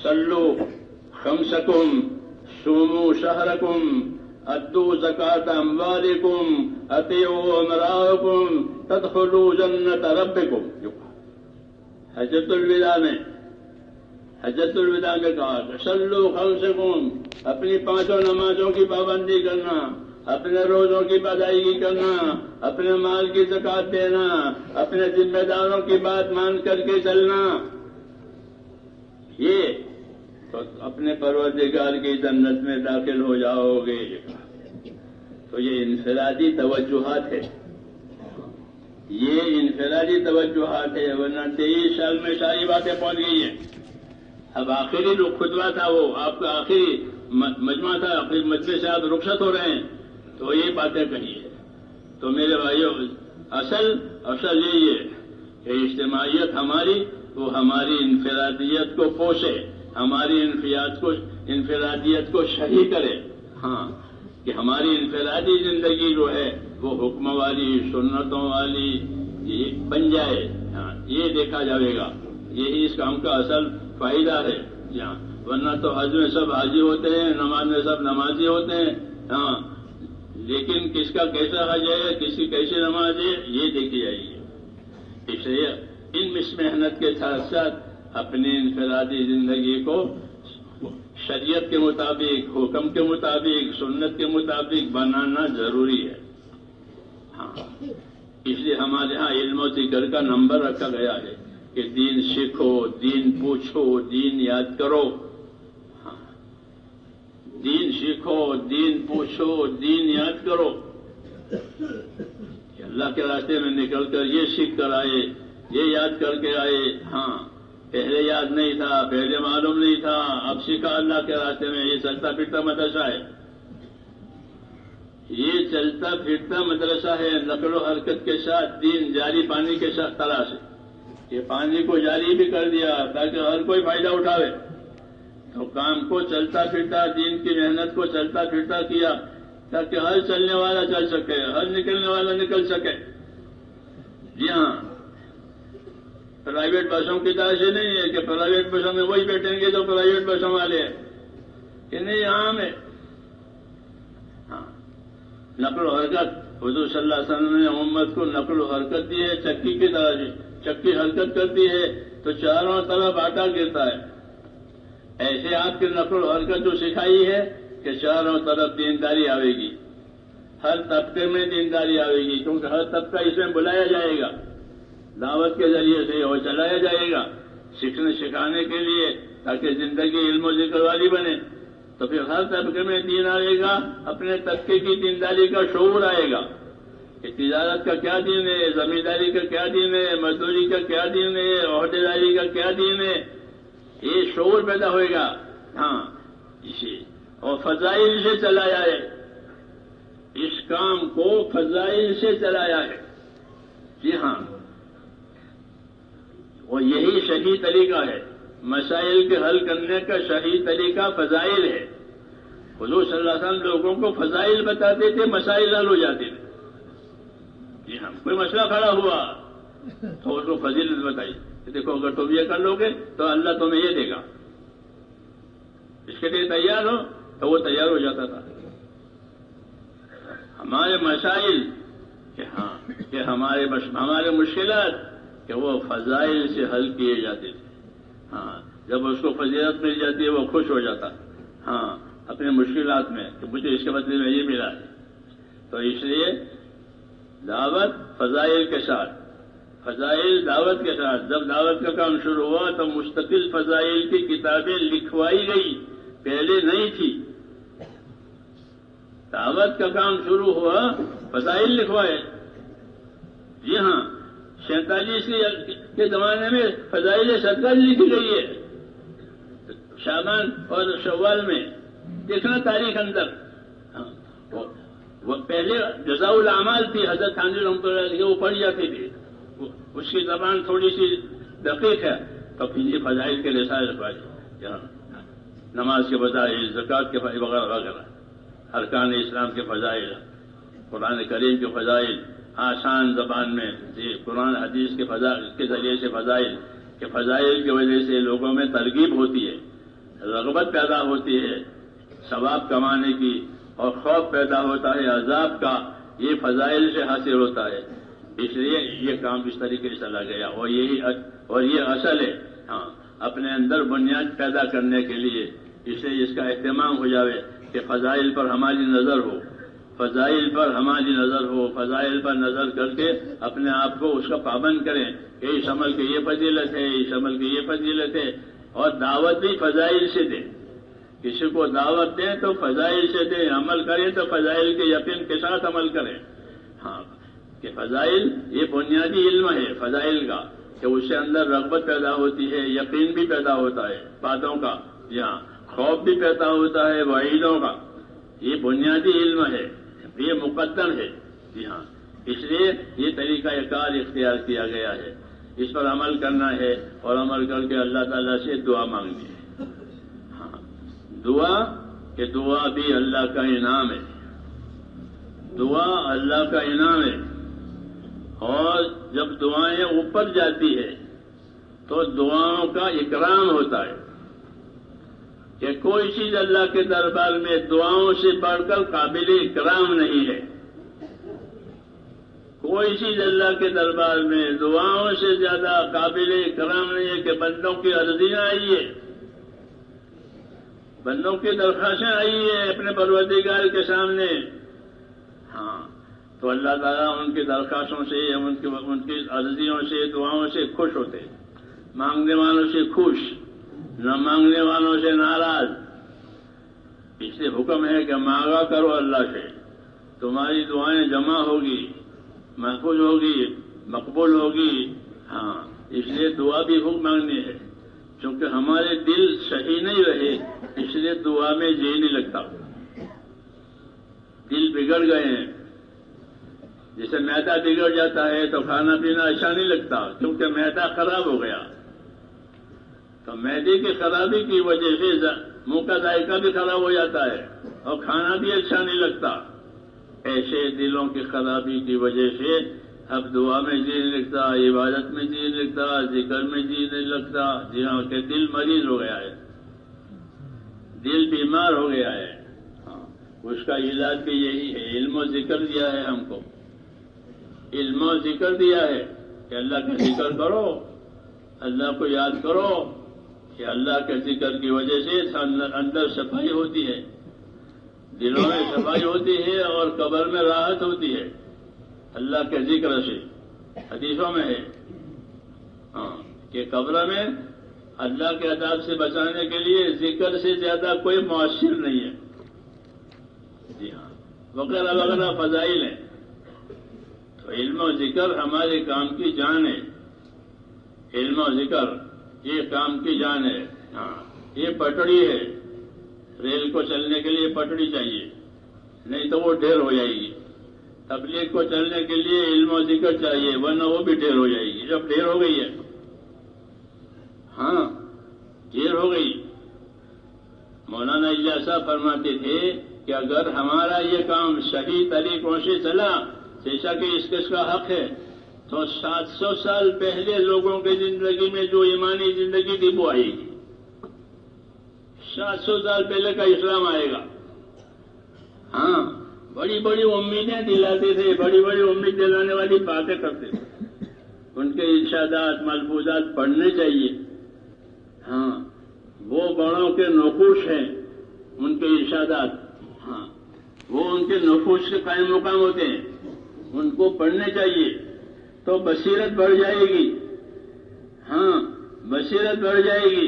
صلو خمسکم، صوموا شہرکم، ادوا زکات اموالکم، اطیعوا امراءکم، تدخلوا جنت ربکم۔ حجۃ الوداع میں کہا کہ صلو خمسکم، اپنی 5 نمازوں کی پابندی کرنا، اپنے روزوں کی ادائیگی کرنا، اپنے مال کی زکات دینا، اپنے ذمہ داروں کی بات مان کر کے چلنا، یہ تو اپنے پروردگار کی جنت میں داخل ہو جاؤ گے۔ تو یہ انفرادی توجہات ہے، یہ انفرادی توجہات ہے، ورنہ 23 سال میں ساری باتیں پہنچ گئی ہیں۔ اب آخری جو خطبہ تھا وہ آپ کا آخری مجمع تھا، اپنے مجلس سے آپ رخصت ہو رہے ہیں تو یہ باتیں کہی ہے. تو میرے بھائیوں اصل یہی ہے کہ اجتماعیت ہماری وہ ہماری انفرادیت کو پوشے، ہماری انفرادیت کو صحیح کرے. ہاں کہ ہماری انفرادی زندگی جو ہے وہ حکم والی سنتوں والی بن جائے. ہاں یہ دیکھا جائے گا، یہی اس کام کا اصل فائدہ ہے. یہاں ورنہ تو حج میں سب حاجی ہوتے ہیں، نماز میں سب نمازی ہوتے ہیں. ہاں لیکن کس کا کیسا حج ہے، کس کی کیسی نماز ہے، یہ دیکھی جائے گی. اس لیے ان محنت کے ساتھ ساتھ اپنی انفرادی زندگی کو شریعت کے مطابق، حکم کے مطابق، سنت کے مطابق بنانا ضروری ہے. ہاں اس لیے ہمارے ہاں علم و ذکر کا نمبر رکھا گیا ہے کہ دین سیکھو، دین پوچھو، دین یاد کرو. ہاں دین سیکھو، دین پوچھو، دین یاد کرو. کہ اللہ کے راستے میں نکل کر یہ سیکھ کر آئے، یہ یاد کر کے آئے. ہاں پہلے یاد نہیں تھا، پہلے معلوم نہیں تھا، اب سیکھا اللہ کے راستے میں. یہ چلتا پھرتا مدرسہ ہے، یہ چلتا پھرتا مدرسہ ہے. نقل و حرکت کے ساتھ دین جاری پانی کے ساتھ طرح سے یہ پانی کو جاری بھی کر دیا تاکہ ہر کوئی فائدہ اٹھاوے. تو کام کو چلتا پھرتا، دین کی محنت کو چلتا پھرتا کیا تاکہ ہر چلنے والا چل سکے، ہر نکلنے والا نکل سکے. جی ہاں پرائیویٹ بسوں کی طرح سے نہیں ہے کہ پرائیویٹ بسوں میں وہی بیٹھیں گے تو پرائیویٹ بسوں والے ہیں کہ نہیں، عام ہے. ہاں نقل و حرکت حضور صلی اللہ علیہ وسلم نے امت کو نقل و حرکت دی ہے چکی کی طرح سے. چکی حرکت کرتی ہے تو چاروں طرف آٹا گرتا ہے. ایسے آپ کی نقل و حرکت جو سکھائی ہے کہ چاروں طرف دینداری آئے گی، ہر طبقے میں دینداری آئے گی، کیونکہ ہر طبقہ اس میں بلایا جائے گا، دعوت کے ذریعے سے وہ چلایا جائے گا سیکھنے سکھانے کے لیے تاکہ زندگی علم و ذکر والی بنے. تو پھر ہر طبقے میں دین آئے گا، اپنے طبقے کی دینداری کا شعور آئے گا کہ تجارت کا کیا دین ہے، زمینداری کا کیا دین ہے، مزدوری کا کیا دین ہے، عہدیداری کا کیا دین ہے. یہ شعور پیدا ہوئے گا. ہاں اسی اور فضائل سے چلایا ہے، اس کام کو فضائل سے چلایا ہے. جی ہاں اور یہی صحیح طریقہ ہے. مسائل کے حل کرنے کا صحیح طریقہ فضائل ہے. حضور صلی اللہ علیہ وسلم لوگوں کو فضائل بتاتے تھے، مسائل حل ہو جاتے تھے. جی ہاں کوئی مسئلہ کھڑا ہوا تو اس کو فضیلت بتائی کہ دیکھو اگر تم یہ کر لو گے تو اللہ تمہیں یہ دے گا، اس کے لیے تیار ہو تو وہ تیار ہو جاتا تھا. ہمارے مسائل کہ ہمارے مشکلات کہ وہ فضائل سے حل کیے جاتے تھے. ہاں جب اس کو فضیلت مل جاتی ہے وہ خوش ہو جاتا. ہاں اپنے مشکلات میں کہ مجھے اس کے بدلے میں یہ ملا ہے. تو اس لیے دعوت فضائل کے ساتھ، فضائل دعوت کے ساتھ. جب دعوت کا کام شروع ہوا تو مستقل فضائل کی کتابیں لکھوائی گئی، پہلے نہیں تھی. دعوت کا کام شروع ہوا فضائل لکھوائے. جی ہاں 47 کے زمانے میں فضائل صدقہ لکھی گئی ہے. شعبان اور شوال میں دیکھنا تاریخ اندر. وہ پہلے جزاء الاعمال تھی، حضرت تھانوی رحمۃ اللہ علیہ وہ پڑھ جاتی تھی، اس کی زبان تھوڑی سی دقیق ہے. تو پھر یہ فضائل کے رسالے پڑھے، نماز کے فضائل، زکوٰۃ کے فضائل وغیرہ وغیرہ، ارکان اسلام کے فضائل، قرآن کریم کے فضائل، آسان زبان میں قرآن حدیث کے فضائل کے ذریعے سے فضائل کہ فضائل کی وجہ سے لوگوں میں ترغیب ہوتی ہے، رغبت پیدا ہوتی ہے ثواب کمانے کی، اور خوف پیدا ہوتا ہے عذاب کا. یہ فضائل سے حاصل ہوتا ہے. اس لیے یہ کام اس طریقے سے چلا گیا اور یہ اصل ہے. ہاں اپنے اندر بنیاد پیدا کرنے کے لیے اس لیے اس کا اہتمام ہو جاوے کہ فضائل پر ہماری نظر ہو، فضائل پر ہماری نظر ہو، فضائل پر نظر کر کے اپنے آپ کو اس کا پابند کریں کہ اس عمل کی یہ فضیلت ہے، اس عمل کی یہ فضیلت ہے. اور دعوت بھی فضائل سے دیں. کسی کو دعوت دیں تو فضائل سے دیں، عمل کریں تو فضائل کے یقین کے ساتھ عمل کریں. ہاں کہ فضائل یہ بنیادی علم ہے فضائل کا. کہ اس سے اندر رغبت پیدا ہوتی ہے، یقین بھی پیدا ہوتا ہے باتوں کا، جی ہاں، خوف بھی پیدا ہوتا ہے وعیدوں کا. یہ بنیادی علم ہے، یہ مقدم ہے. جی ہاں، اس لیے یہ طریقہ کار اختیار کیا گیا ہے. اس پر عمل کرنا ہے اور عمل کر کے اللہ تعالیٰ سے دعا مانگنی ہے. ہاں، دعا بھی اللہ کا انعام ہے. دعا اللہ کا انعام ہے. اور جب دعائیں اوپر جاتی ہے تو دعاؤں کا اکرام ہوتا ہے کہ کوئی چیز اللہ کے دربار میں دعاؤں سے بڑھ کر قابل اکرام نہیں ہے. کوئی چیز اللہ کے دربار میں دعاؤں سے زیادہ قابل اکرام نہیں ہے کہ بندوں کی عرضیاں آئی ہے، بندوں کی درخواستیں آئی ہیں اپنے پروردگار کے سامنے. ہاں، تو اللہ تعالیٰ ان کی درخواستوں سے، ان کی عرضیوں سے، دعاؤں سے خوش ہوتے، مانگنے والوں سے خوش، نہ مانگنے والوں سے ناراض. اس لیے حکم ہے کہ مانگا کرو اللہ سے، تمہاری دعائیں جمع ہوگی، محفوظ ہوگی، مقبول ہوگی. ہاں، اس لیے دعا بھی خوب مانگنی ہے. کیونکہ ہمارے دل صحیح نہیں رہے، اس لیے دعا میں جی نہیں لگتا. دل بگڑ گئے ہیں، جیسے میدا بگڑ جاتا ہے تو کھانا پینا اچھا نہیں لگتا، کیونکہ میدا خراب ہو گیا. تو میدے کی خرابی کی وجہ سے منہ کا ذائقہ بھی خراب ہو جاتا ہے اور کھانا بھی اچھا نہیں لگتا. ایسے دلوں کی خرابی کی وجہ سے اب دعا میں جی نہیں لگتا، عبادت میں جی نہیں لگتا، ذکر میں جی نہیں لگتا. جی ہاں، کہ دل مریض ہو گیا ہے، دل بیمار ہو گیا ہے. ہاں، اس کا علاج بھی یہی ہے. علم و ذکر دیا ہے ہم کو، علم و ذکر دیا ہے کہ اللہ کا ذکر کرو، اللہ کو یاد کرو. کہ اللہ کے ذکر کی وجہ سے اندر صفائی ہوتی ہے، دلوں میں صفائی ہوتی ہے اور قبر میں راحت ہوتی ہے اللہ کے ذکر سے. حدیثوں میں ہے ہاں کہ قبر میں اللہ کے عذاب سے بچانے کے لیے ذکر سے زیادہ کوئی مؤثر نہیں ہے. جی ہاں، وغیرہ وغیرہ فضائل ہیں. تو علم و ذکر ہمارے کام کی جان ہے. علم و ذکر یہ کام کی جان ہے. ہاں، یہ پٹڑی ہے. ریل کو چلنے کے لیے پٹڑی چاہیے، نہیں تو وہ ڈھیر ہو جائے گی. تبلیغ کو چلنے کے لیے علم و ذکر چاہیے، ورنہ وہ بھی ڈھیر ہو جائے گی. جب ڈھیر ہو گئی ہے، ہاں ڈھیر ہو گئی. مولانا الیاس صاحب فرماتے تھے کہ اگر ہمارا یہ کام صحیح طریقوں سے چلا، جیسا کہ اس کا حق ہے، تو 700 سال پہلے لوگوں کی زندگی میں جو ایمانی زندگی تھی وہ آئے گی. 700 سال پہلے کا اسلام آئے گا. ہاں، بڑی بڑی امیدیں دلاتے تھے، بڑی بڑی امید دلانے والی باتیں کرتے تھے. ان کے ارشادات ملفوظات پڑھنے چاہیے. ہاں، وہ بڑوں کے نقوش ہیں، ان کے ارشادات. ہاں، وہ ان کے نقوش کے قائم مقام ہوتے ہیں، ان کو پڑھنے چاہیے تو بصیرت بڑھ جائے گی. ہاں، بصیرت بڑھ جائے گی،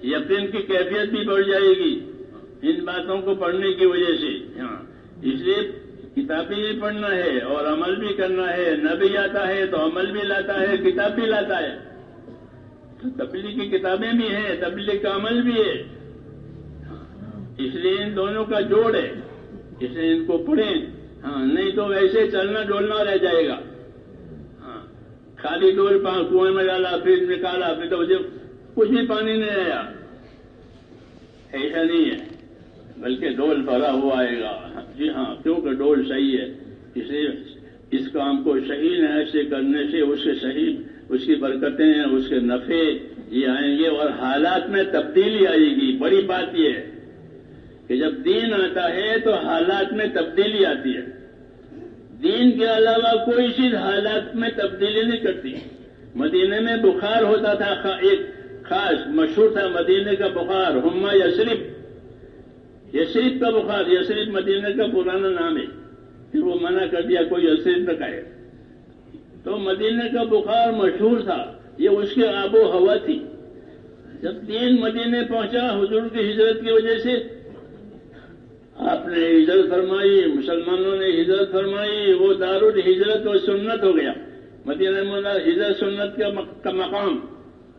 یقین کی کیفیت بھی بڑھ جائے گی ان باتوں کو پڑھنے کی وجہ سے. ہاں، اس لیے کتابیں بھی پڑھنا ہے اور عمل بھی کرنا ہے. نبی آتا ہے تو عمل بھی لاتا ہے، کتاب بھی لاتا ہے. تو تبلیغ کی کتابیں بھی ہیں، تبلیغ کا عمل بھی ہے. اس لیے ان دونوں کا جوڑ ہے، اس لیے ان کو پڑھیں. ہاں، نہیں تو ویسے چلنا ڈولنا رہ جائے گا. ہاں، خالی ڈول کنویں میں ڈالا پھر نکالا پھر تو کچھ بھی پانی نہیں آیا، ایسا نہیں ہے، بلکہ ڈول بھرا ہوا آئے گا. جی ہاں، کیونکہ ڈول صحیح ہے. اس لیے اس کام کو صحیح نحو سے کرنے سے اس کی برکتیں، اس کے نفع یہ آئیں گے اور حالات میں تبدیلی آئے گی. بڑی بات یہ ہے کہ جب دین آتا ہے تو حالات میں تبدیلی آتی ہے. دین کے علاوہ کوئی چیز حالات میں تبدیلی نہیں کرتی. مدینے میں بخار ہوتا تھا، ایک خاص مشہور تھا مدینے کا بخار، ہما یثرب. یثرب کا بخار، یثرب مدینے کا پرانا نام ہے، پھر وہ منع کر دیا کوئی یثرب نہ کہے. تو مدینے کا بخار مشہور تھا، یہ اس کی آب و ہوا تھی. جب دین مدینے پہنچا حضور کی ہجرت کی وجہ سے، آپ نے ہجرت فرمائی، مسلمانوں نے ہجرت فرمائی، وہ دارالہجرت و سنت ہو گیا. مدینہ منورہ ہجرت سنت کا مقام،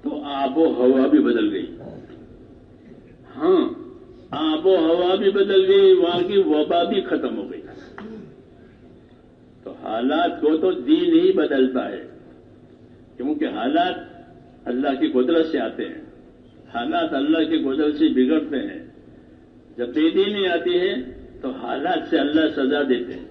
تو آب و ہوا بھی بدل گئی. ہاں، آب و ہوا بھی بدل گئی، وہاں کی وبا بھی ختم ہو گئی. تو حالات کو تو دین ہی بدلتا ہے، کیونکہ حالات اللہ کی قدرت سے آتے ہیں، حالات اللہ کی قدرت سے بگڑتے ہیں. جب بے دینی آتی ہے تو حالات سے اللہ سزا دیتے ہیں،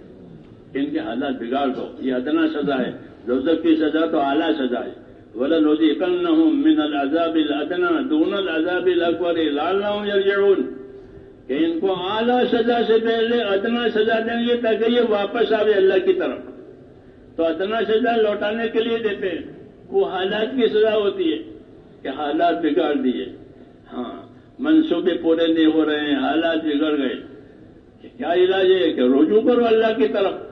ان کے حالات بگاڑ دو، یہ ادنا سزا ہے. دوزخ کی سزا تو اعلیٰ سزا ہے. وَلَنُذِيقَنَّهُم مِّنَ الْعَذَابِ الْأَدْنَىٰ دُونَ الْعَذَابِ الْأَكْبَرِ لَعَلَّهُمْ يَرْجِعُونَ، کہ ان کو اعلیٰ سزا سے پہلے ادنا سزا دیں گے تاکہ یہ واپس آوے اللہ کی طرف. تو ادنا سزا لوٹانے کے لیے دیتے ہیں، وہ حالات کی سزا ہوتی ہے کہ حالات بگاڑ دیے. ہاں، منصوبے پورے نہیں ہو رہے ہیں، حالات بگڑ گئے. کیا علاج ہے کہ رجوع کرو اللہ کی طرف،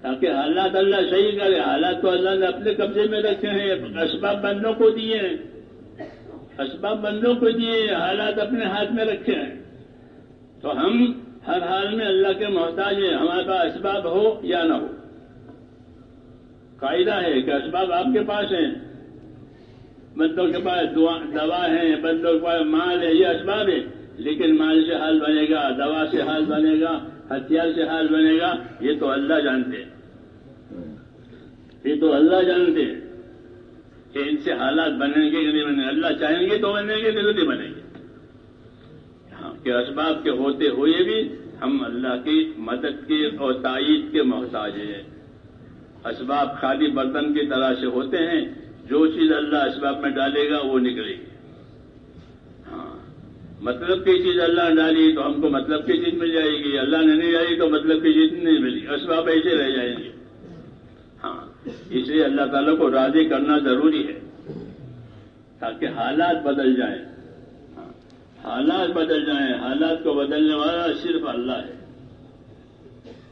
تاکہ حالات اللہ صحیح کرے. حالات تو اللہ نے اپنے قبضے میں رکھے ہیں، اسباب بندوں کو دیے ہیں، اسباب بندوں کو دیے، حالات اپنے ہاتھ میں رکھے ہیں. تو ہم ہر حال میں اللہ کے محتاج ہیں، ہمارے پاس اسباب ہو یا نہ ہو. قاعدہ ہے کہ اسباب آپ کے پاس ہیں، بندوں کے پاس دوا ہے، بندوں کے پاس مال ہے، یہ اسباب ہے. لیکن مال سے حال بنے گا، دوا سے حال بنے گا، ہتھیار سے حال بنے گا، یہ تو اللہ جانتے ہیں، یہ تو اللہ جانتے ہیں کہ ان سے حالات بنیں گے کہ نہیں بنیں گے. اللہ چاہیں گے تو بنیں گے، نہیں بنیں گے. ہاں، کہ اسباب کے ہوتے ہوئے بھی ہم اللہ کی مدد کے اور تائید کے محتاج ہیں. اسباب خالی برتن کی طرح سے ہوتے ہیں، جو چیز اللہ اسباب میں ڈالے گا وہ نکلے گی. ہاں، مطلب کی چیز اللہ نے ڈالی تو ہم کو مطلب کی چیز مل جائے گی، اللہ نے نہیں ڈالی تو مطلب کی چیز نہیں ملی، اسباب ایسے رہ جائیں گے. ہاں، اس لیے اللہ تعالیٰ کو راضی کرنا ضروری ہے تاکہ حالات بدل جائیں. ہاں، حالات بدل جائیں. حالات کو بدلنے والا صرف اللہ ہے.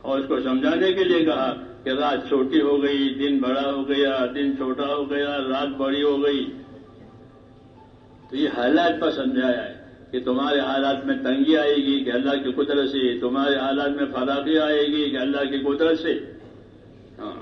اور اس کو سمجھانے کے لیے کہا کہ رات چھوٹی ہو گئی، دن بڑا ہو گیا، دن چھوٹا ہو گیا، رات بڑی ہو گئی. تو یہ حالات پر سمجھایا ہے کہ تمہارے حالات میں تنگی آئے گی کہ اللہ کی قدرت سے، تمہارے حالات میں فراخی آئے گی کہ اللہ کی قدرت سے. ہاں،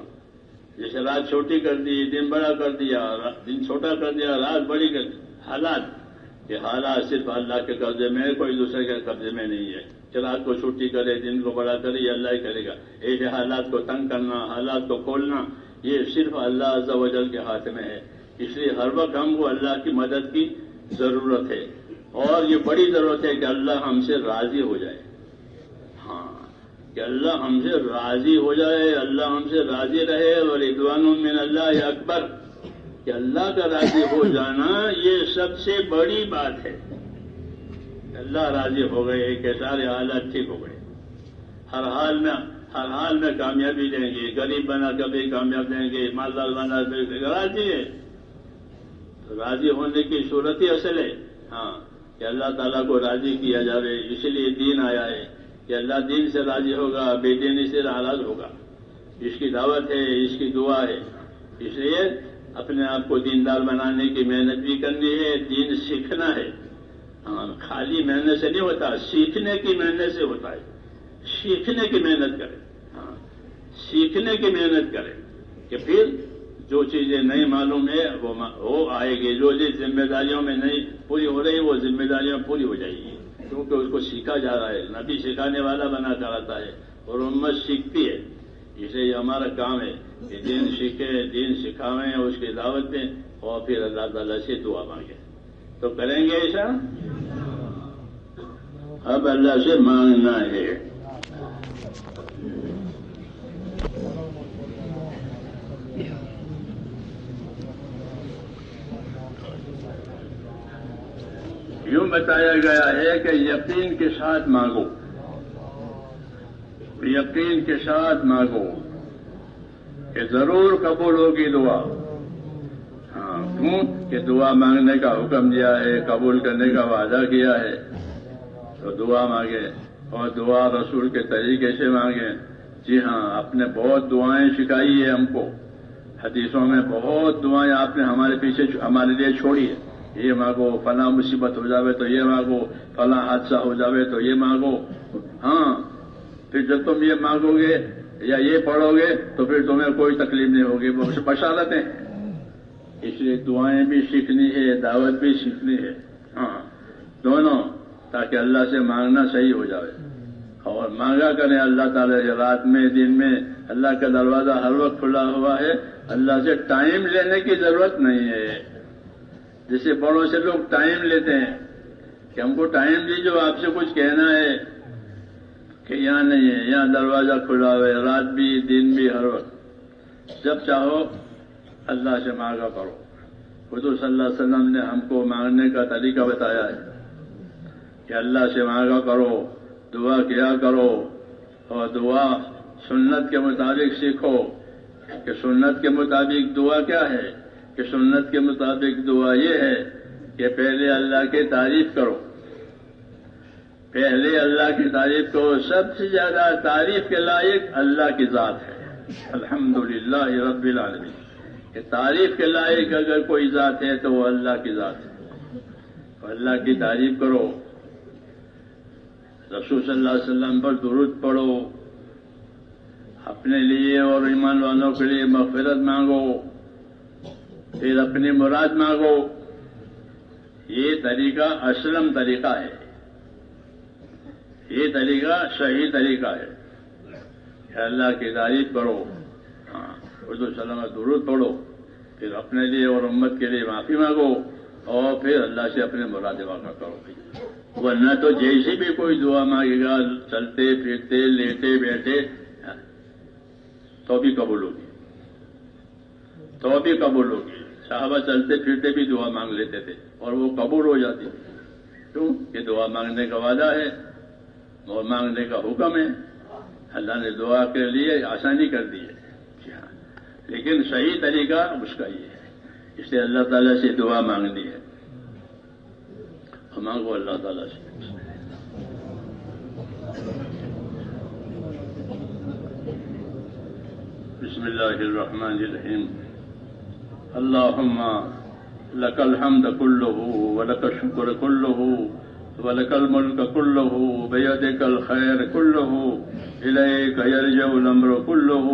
جیسے رات چھوٹی کر دی، دن بڑا کر دیا، دن چھوٹا کر دیا، رات بڑی کر دی. حالات، یہ حالات صرف اللہ کے قبضے میں ہے، کوئی دوسرے کے قبضے میں نہیں ہے. کہ رات کو چھوٹی کرے، دن کو بڑا کرے، یہ اللہ ہی کرے گا. ایسے حالات کو تنگ کرنا، حالات کو کھولنا، یہ صرف اللہ عز و جل کے ہاتھ میں ہے. اس لیے ہر وقت ہم کو اللہ کی مدد کی ضرورت ہے، اور یہ بڑی ضرورت ہے کہ اللہ ہم سے راضی ہو جائے. ہاں، کہ اللہ ہم سے راضی ہو جائے، اللہ ہم سے راضی رہے. اور رضوان من اللہ اکبر، کہ اللہ کا راضی ہو جانا یہ سب سے بڑی بات ہے. اللہ راضی ہو گئے کہ سارے حالات ٹھیک ہو گئے. ہر حال میں کامیابی دیں گے. غریب بنا کبھی کامیاب دیں گے، مالدار بنا راضی ہے. راضی ہونے کی صورت ہی اصل ہے. ہاں، کہ اللہ تعالیٰ کو راضی کیا جائے. اسی لیے دین آیا ہے کہ اللہ دین سے راضی ہوگا، بے دینی سے ناراض ہوگا. اس کی دعوت ہے، اس کی دعا ہے. اس لیے اپنے آپ کو دیندار بنانے کی محنت بھی کرنی ہے، دین سیکھنا ہے. ہاں، خالی محنت سے نہیں ہوتا، سیکھنے کی محنت سے ہوتا ہے. سیکھنے کی محنت کرے. ہاں، سیکھنے کی محنت کرے کہ پھر جو چیزیں نہیں معلوم ہے وہ آئے گی. جو چیز ذمہ داریوں میں نہیں پوری ہو رہی وہ ذمہ داریوں میں پوری ہو جائے گی، کیونکہ اس کو سیکھا جا رہا ہے. نبی سکھانے والا بنا کر آتا ہے اور امت سیکھتی ہے. اسے یہ ہمارا کام ہے کہ دین سیکھے، دین سکھاویں، اس کی دعوت دیں اور پھر اللہ تعالیٰ سے دعا مانگیں. تو کریں گے ایسا؟ اب اللہ سے مانگنا ہے. یوں بتایا گیا ہے کہ یقین کے ساتھ مانگو، یقین کے ساتھ مانگو کہ ضرور قبول ہوگی دعا. ہاں، کیوں کہ دعا مانگنے کا حکم دیا ہے، قبول کرنے کا وعدہ کیا ہے. تو دعا مانگے اور دعا رسول کے طریقے سے مانگے. جی ہاں، آپ نے بہت دعائیں سکھائی ہے ہم کو. حدیثوں میں بہت دعائیں آپ نے ہمارے پیچھے ہمارے لیے چھوڑی ہے. یہ مانگو، فلاں مصیبت ہو جاوے تو یہ مانگو، فلاں حادثہ ہو جاوے تو یہ مانگو. ہاں، پھر جب تم یہ مانگو گے یا یہ پڑھو گے تو پھر تمہیں کوئی تکلیف نہیں ہوگی، وہ بشارتیں۔ اس لیے دعائیں بھی سیکھنی ہے، دعوت بھی سیکھنی ہے، ہاں دونوں، تاکہ اللہ سے مانگنا صحیح ہو جائے، اور مانگا کریں اللہ تعالیٰ سے رات میں دن میں۔ اللہ کا دروازہ ہر وقت کھلا ہوا ہے، اللہ سے ٹائم لینے کی ضرورت نہیں ہے۔ جیسے بڑوں سے لوگ ٹائم لیتے ہیں کہ ہم کو ٹائم دیجیے، آپ سے کچھ کہنا ہے، کہ یہاں نہیں ہے، یہاں دروازہ کھلا ہوا ہے، رات بھی دن بھی ہر وقت، جب چاہو اللہ سے مانگا کرو۔ حضور صلی اللہ علیہ وسلم نے ہم کو مانگنے کا طریقہ بتایا ہے کہ اللہ سے مانگا کرو، دعا کیا کرو، اور دعا سنت کے مطابق سیکھو کہ سنت کے مطابق دعا کیا ہے، کہ سنت کے مطابق دعا یہ ہے کہ پہلے اللہ کی تعریف کرو، پہلے اللہ کی تعریف کرو۔ سب سے زیادہ تعریف کے لائق اللہ کی ذات ہے، الحمدللہ رب العالمین، کہ تعریف کے لائق اگر کوئی ذات ہے تو وہ اللہ کی ذات ہے، تو اللہ کی تعریف کرو، رسول صلی اللہ علیہ وسلم پر درود پڑھو، اپنے لیے اور ایمان والوں کے لیے مغفرت مانگو، پھر اپنی مراد مانگو۔ یہ طریقہ اسلم طریقہ ہے، یہ طریقہ صحیح طریقہ ہے کہ اللہ کی تعریف کرو، ہاں حضور صلی اللہ علیہ وسلم درود پڑھو، پھر اپنے لیے اور امت کے لیے معافی مانگو، اور پھر اللہ سے اپنے مراد واقع کرو۔ ورنہ تو جیسی بھی کوئی دعا مانگے گا، چلتے پھرتے لیٹے بیٹھے، تو بھی قبول ہوگی، تو بھی قبول ہوگی۔ صحابہ چلتے پھرتے بھی دعا مانگ لیتے تھے اور وہ قبول ہو جاتی، کیوں کہ دعا مانگنے کا وعدہ ہے اور مانگنے کا حکم ہے، اللہ نے دعا کے لیے آسانی کر دی ہے، لیکن صحیح طریقہ اس کا یہ ہے۔ اس لیے اللہ تعالیٰ سے دعا مانگنی ہے، اور مانگو اللہ تعالیٰ سے۔ بسم اللہ الرحمن الرحیم۔ اللہم لک الحمد کلہ ولک الشکر کلہ ولک الملک کلہ بیدک الخیر کلہ الیک یرجع الامر کلہ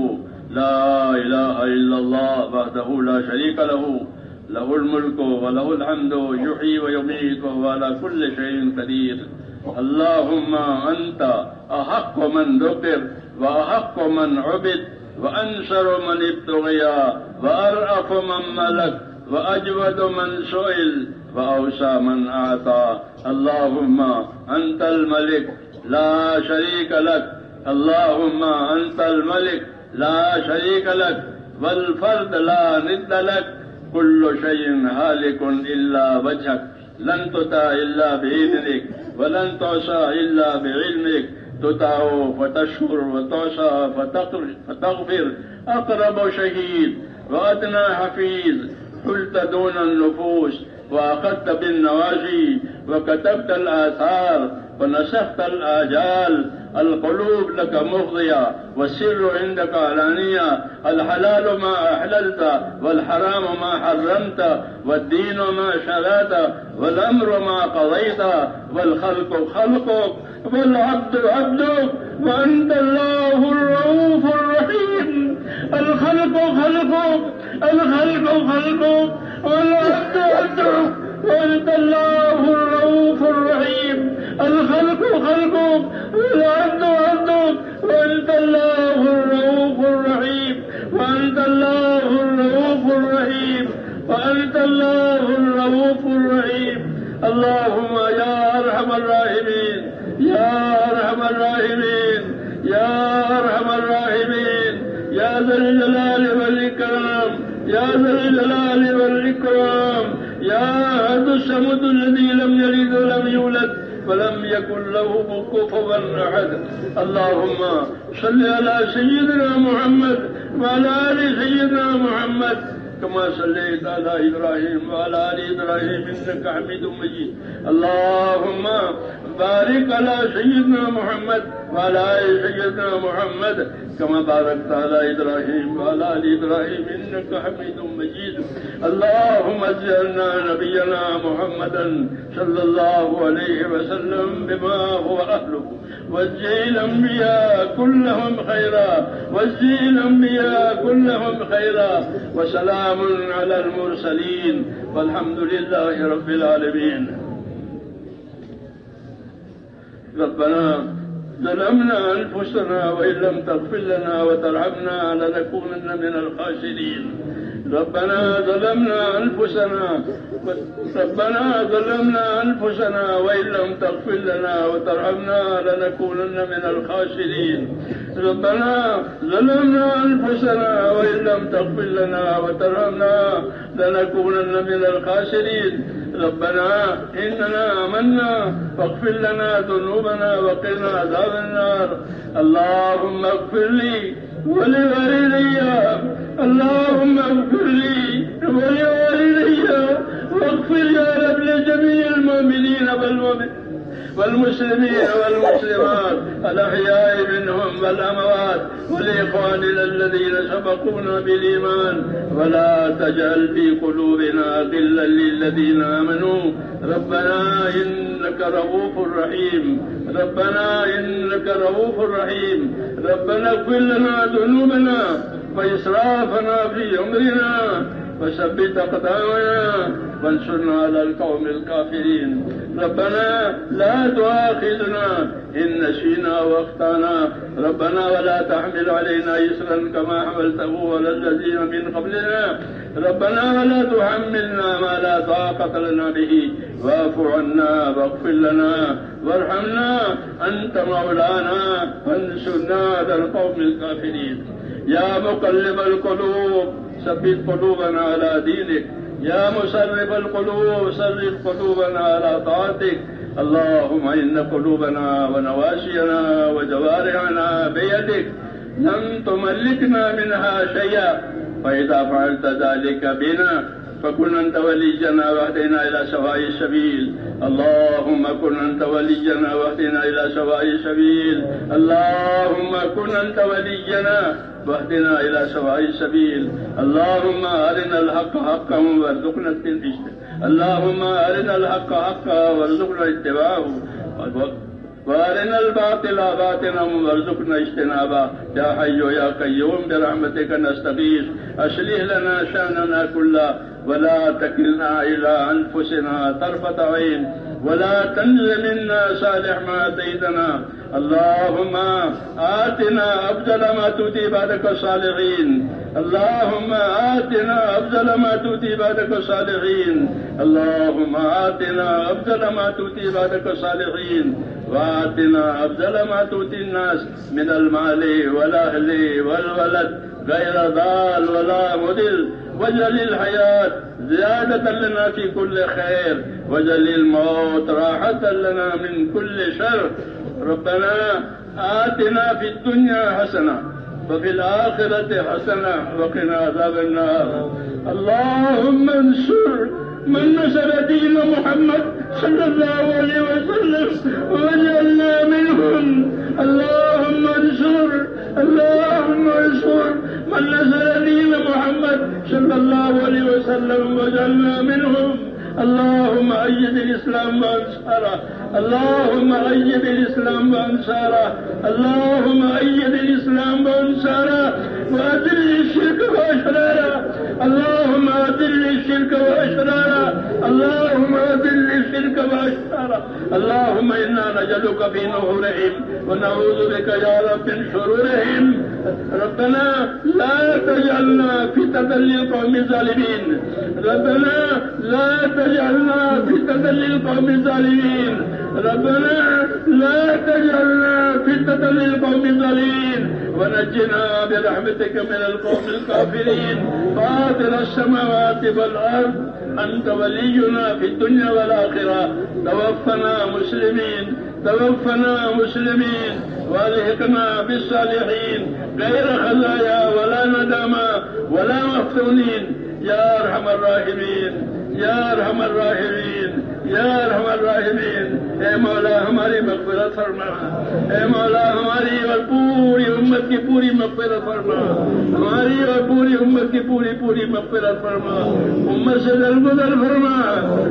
لا الہ الا اللہ وحدہ لا شریک لہ لہ الملک ولہ الحمد یحیی ویمیت وہو علی کل شیء قدیر۔ اللہم انت احق من ذکر واحق من عبد وأنصر من ابتغيا وأرأف من ملك وأجود من سئل وأوسع من أعطى۔ اللهم أنت الملك لا شريك لك، اللهم أنت الملك لا شريك لك والفرد لا ند لك، كل شيء هالك إلا وجهك، لن تطاع إلا بإذنك ولن تعصى إلا بعلمك، تطاع فتشكر وتعصى فتغفر، أقرب شهيد وأدنى حفيظ، حلت دون النفوس وأخذت بالنواجي وكتبت الآثار ونسخت الآجال، القلوب لك مفضية والسر عندك علانية، الحلال ما أحللت والحرام ما حرمت والدين ما شرعت والأمر ما قضيت والخلق خلقك والعبد عبدك وأنت الله الرؤوف الرحيم۔ الخلق خلقك، الخلق خلقك والعبد عبدك وأنت الله الرؤوف الرحيم۔ الخلق خلقك والعبد عبدك وأنت الله الرؤوف الرحيم، وأنت الله الرؤوف الرحيم، وأنت الله الرؤوف الرحيم۔ اللهم يا أرحم الراحمين، يا أرحم الراحمين، يا أرحم الراحمين، يا ذا الجلال والإكرام، يا ذا الجلال والإكرام، يا أحد الصمد الذي لم يلد ولم يولد ولم يكن له كفوا أحد۔ اللهم صل على سيدنا محمد وعلى آل سيدنا محمد كما صليت على إبراهيم وعلى آل إبراهيم إنك حميد مجيد. اللهم بارك على سيدنا محمد وعلى آل سيدنا محمد كما باركت على إبراهيم وعلى آل إبراهيم إنك حميد مجيد. اللهم اجعلنا نبينا محمدا صلى الله عليه وسلم بما هو أهله، واجعل الأنبياء كلهم خيرا، واجعل الأنبياء كلهم خيرا، وسلام على المرسلين والحمد لله رب العالمين. ربنا ظلمنا أنفسنا وإن لم تغفر لنا وترحمنا لنكونن من الخاسرين. ربنا ظلمنا أنفسنا وإن لم تغفر لنا وترحمنا لنكونن من الخاسرين. ربنا ظلمنا أنفسنا وإن لم تغفر لنا وترحمنا لنكونن من الخاسرين. ربنا إننا آمنا فاغفر لنا ذنوبنا وقنا عذاب النار. اللهم اغفر لي ولوالدي، اللهم اغفر لي ولوالدي، واغفر يا رب لجميع المؤمنين والمسلمين والمسلمات الأحياء منهم والأموات، ولإخواننا الذين سبقونا بالإيمان، ولا تجعل في قلوبنا غلا للذين آمنوا. ربنا إنك رؤوف رحيم، ربنا إنك رؤوف رحيم. ربنا اغفر لنا ذنوبنا وإسرافنا في أمرنا وثبت أقدامنا وانصرنا على القوم الكافرين. ربنا لا تؤاخذنا إن نسينا واخطأنا. ربنا ولا تحمل علينا إصرا كما حملته على الذين من قبلنا. ربنا ولا تحملنا ما لا طاقة لنا به، واعف عنا واغفر لنا وارحمنا، أنت مولانا فانصرنا على القوم الكافرين. يا مقلب القلوب ثبت قلوبنا على دينك، يا مصرف القلوب صرف قلوبنا على طاعتك. اللهم إن قلوبنا ونواسينا وجوارحنا بيدك، لم تملكنا منها شيئا، فإذا فعلت ذلك بنا فكن أنت ولينا واهدنا إلى سواء السبيل. اللهم كن أنت ولينا واهدنا إلى سواء السبيل. اللهم كن أنت ولينا واهدنا إلى سواء السبيل. اللهم أرنا الحق حقا وارزقنا اتباعه، اللهم أرنا الحق حقا وارزقنا اتباعه، وارنا الباطل باطلا وارزقنا اجتنابه. يا حي يا قيوم برحمتك نستغيث، اصلح لنا شأننا كله ولا تكلنا إلى أنفسنا طرفة عين، ولا تنز منا صالح ما أتيتنا. اللهم آتنا أفضل ما تؤتي بعدك الصالحين، اللهم آتنا أفضل ما تؤتي بعدك الصالحين، اللهم آتنا أفضل ما تؤتي بعدك الصالحين، وآتنا أفضل ما تؤتي الناس من المال والأهل والولد غير ضال ولا مضل. واجعل الحياة زيادة لنا في كل خير، واجعل الموت راحة لنا من كل شر. ربنا آتنا في الدنيا حسنة وفي الآخرة حسنة وقنا عذاب النار. اللهم انصر من نصر دين محمد صلى الله عليه وسلم واجعلنا منهم. اللهم انصر من نصر دين محمد صلى الله عليه وسلم واجعلنا منهم. اللهم أيد الإسلام وأنصاره، اللهم أيد الإسلام وأنصاره، اللهم أيد الإسلام وأنصاره، وأذل الشرك وأشراره، اللهم أذل الشرك وأشراره، اللهم أذل الشرك وأشراره. اللهم إنا نجعلك في نحورهم ونعوذ بك يا رب من شرورهم. ربنا لا تجعلنا فتنة للقوم الظالمين، ربنا لا تجعلنا فتنة للقوم الظالمين، ربنا لا تجعلنا فتنة للقوم الظالمين، ونجنا برحمتك من القوم الكافرين. فاطر السماوات والأرض أنت ولينا في الدنيا والآخرة. توفنا مسلمين، توفنا مسلمين، والحقنا بالصالحين غير خزايا ولا ندامى ولا مفتونين. یا ارحم الراحمین یا ارحم الراحمین یا ارحم الراحمین۔ اے مولا ہماری مغفرت فرما، اے مولا ہماری اور پوری امت کی پوری مغفرت فرما، ہماری اور پوری امت کی پوری مغفرت فرما، امت سے درگزر فرما۔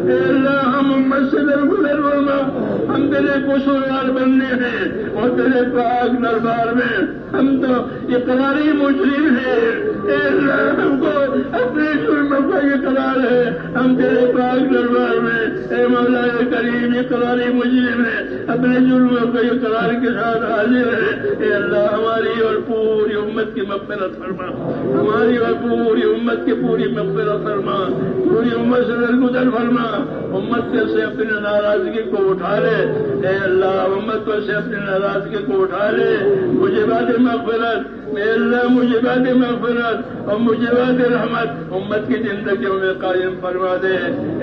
اے اللہ ہم امت سے درگزر فرما، ہم تیرے قصوروار بننے ہیں اور تیرے پاک دربار میں ہم تو اقراری مجرم ہیں۔ اے اللہ ہم کو اپنے جرموں کا اقرار ہے، ہم تیرے پاک دربار میں اے مولا کریم اقراری مجرم ہے، اپنے جرموں کے اقرار کے ساتھ حاضر ہے۔ اے اللہ ہماری اور پوری امت کی مغفرت فرما، ہماری اور پوری امت کی پوری مغفرت فرما، پوری امت سے درگزر فرما، امت سے اپنی ناراضگی کو اٹھا لے۔ اے اللہ امت سے اپنی ناراضگی کو اٹھا لے، مجھے بات مغفرت، اے اللہ مجھے بات مغفرت اور مجھے بات رحمت امت کی زندگیوں میں قائم فرما دے۔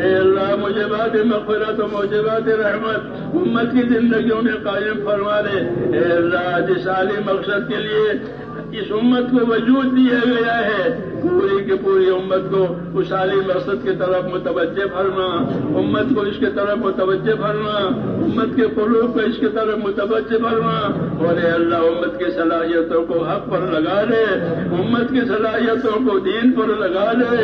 اے اللہ مجھے بات مغفرت اور مجھے بات رحمت امت کی زندگیوں میں قائم فرما دے۔ اے اللہ جس عالی مقصد کے لیے اس امت کو وجود دیا گیا ہے، پوری کی پوری امت کو اس عالی مقصد کی طرف متوجہ فرما، امت کو اس کی طرف متوجہ فرما، امت کے قلوب کو اس کی طرف متوجہ فرما، اور اے اللہ امت کی صلاحیتوں کو حق پر لگا دے، امت کی صلاحیتوں کو دین پر لگا دے۔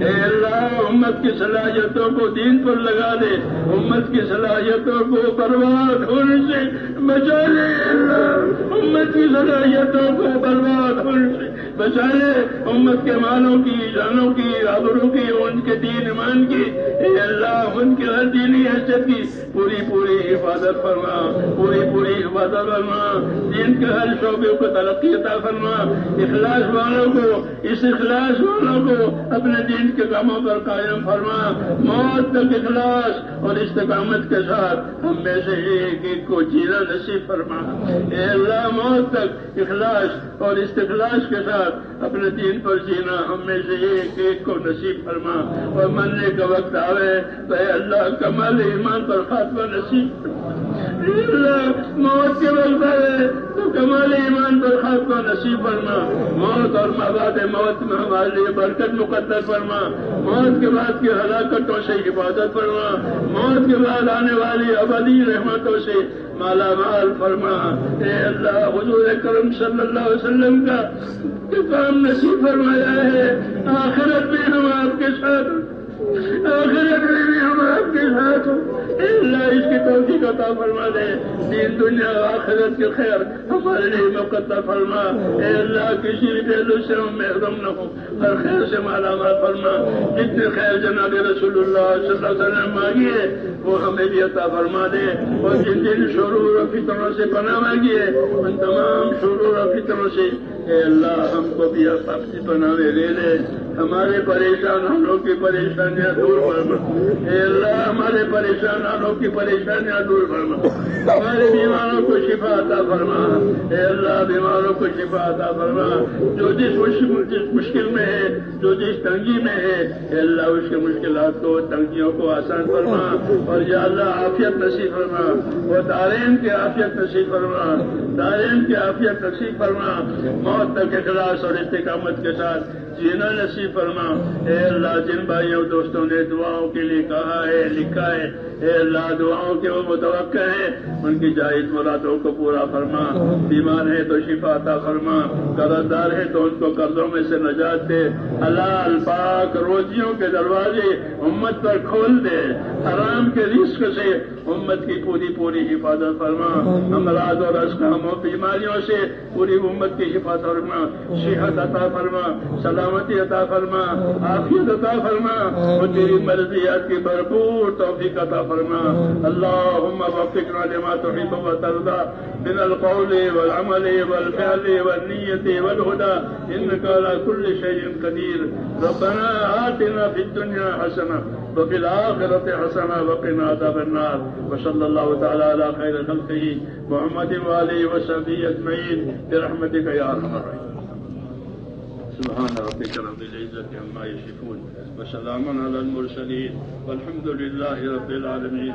اے اللہ امت کی صلاحیتوں کو دین پر لگا دے، امت کی صلاحیتوں کو برباد ہونے سے بچا لے۔ اللہ امت کی صلاحیتوں کو برباد ہونے سے بچا لے، امت کے مالوں کی، جانوں کی، آبروں کی، ان کے دین ایمان کی، اے اللہ ان کے ہر دینی حیثیت کی پوری حفاظت فرما، پوری حفاظت فرما، دین کے ہر شعبے کو ترقی عطا فرما، اخلاص والوں کو، اس اخلاص والوں کو اپنے دین کے کاموں پر قائم فرما، موت تک اخلاص اور استقامت کے ساتھ ہم میں سے ایک کو جینا نصیب فرما۔ اے اللہ موت تک اخلاص اور استخلاص کے ساتھ اپنے دین پر جینا ہم میں سے ایک کو نصیب فرما، اور مرنے کا وقت آوے تو اے اللہ کمال ایمان پر خاتمہ نصیب فرما۔ اے اللہ موت کے وقت آئے تو کمال ایمان پر خاتمہ نصیب فرما، موت اور بعد موت میں ہمارے لیے برکت مقدر فرما، موت کے بعد کی ہلاکتوں سے حفاظت فرما، موت کے بعد آنے والی ابدی رحمتوں سے مالا مال فرما۔ اے اللہ حضور اکرم صلی اللہ علیہ وسلم کا کام نصیب فرمایا ہے، آخرت میں ہم آپ کے ساتھ، آخرت میں بھی ہم آپ کے ساتھ ہوں۔ اے اللہ اس کی توفیق عطا فرما دے، دین دنیا آخرت کے خیر ہمارے لیے مقدر فرما۔ اے اللہ کسی بھی پہلو سے ہم محروم نہ ہوں، ہر خیر سے مالا مال فرما، جتنے خیر جناب رسول اللہ صلی اللہ علیہ وسلم مانگیے وہ ہمیں بھی عطا فرما دے، اور جن جن شرور و فتنوں سے پناہ مانگیے ان تمام شرور و فتنوں سے اے اللہ ہم کو بھی اپنی پناہ میں لے لے، ہمارے پریشان حالوں کی پریشانیاں دور فرما۔ اے اللہ ہمارے پریشان حالوں کی پریشانیاں دور فرما، ہمارے بیماروں کو شفا عطا فرما۔ اے اللہ بیماروں کو شفا عطا فرما، جو جس مشکل میں ہے، جو جس تنگی میں ہے، اے اللہ اس کی مشکلات کو، تنگیوں کو آسان فرما، اور یا اللہ عافیت نصیب فرما، اور دارین کی عافیت نصیب فرما، دارین کی عافیت نصیب فرما، موت تک اخلاص اور استقامت کے ساتھ جینا نصیب فرما۔ اے اللہ جن بھائیوں دوستوں نے دعاؤں کے لیے کہا ہے، لکھا ہے، اے اللہ دعاؤں کے وہ متوقع ہیں، ان کی جائز مرادوں کو پورا فرما، بیمار ہے تو شفا عطا فرما، قرض دار ہے تو ان کو قرضوں میں سے نجات دے، حلال پاک روزیوں کے دروازے امت پر کھول دے، حرام کے رزق سے امت کی پوری حفاظت فرما، امراض اور اسقام و بیماریوں سے پوری امت کی حفاظت فرما، صحت عطا فرما، سلامتی عطا فرما، عافیت عطا فرما، اور تیری مرضیات کی بھرپور توفیق عطا فرما۔ اللهم وفقنا لما تحب وترضى من القول والعمل والفعل والنية والهدى إنك على كل شيء قدير۔ ربنا آتنا في الدنيا حسنة وفي الآخرة حسنة وقنا عذاب النار، وصلى الله تعالى على خير خلقه محمد وآله وصحبه أجمعين برحمتك يا أرحم الراحمين۔ سبحان ربك رب العزة عما يصفون وسلام على المرسلين والحمد لله رب العالمين۔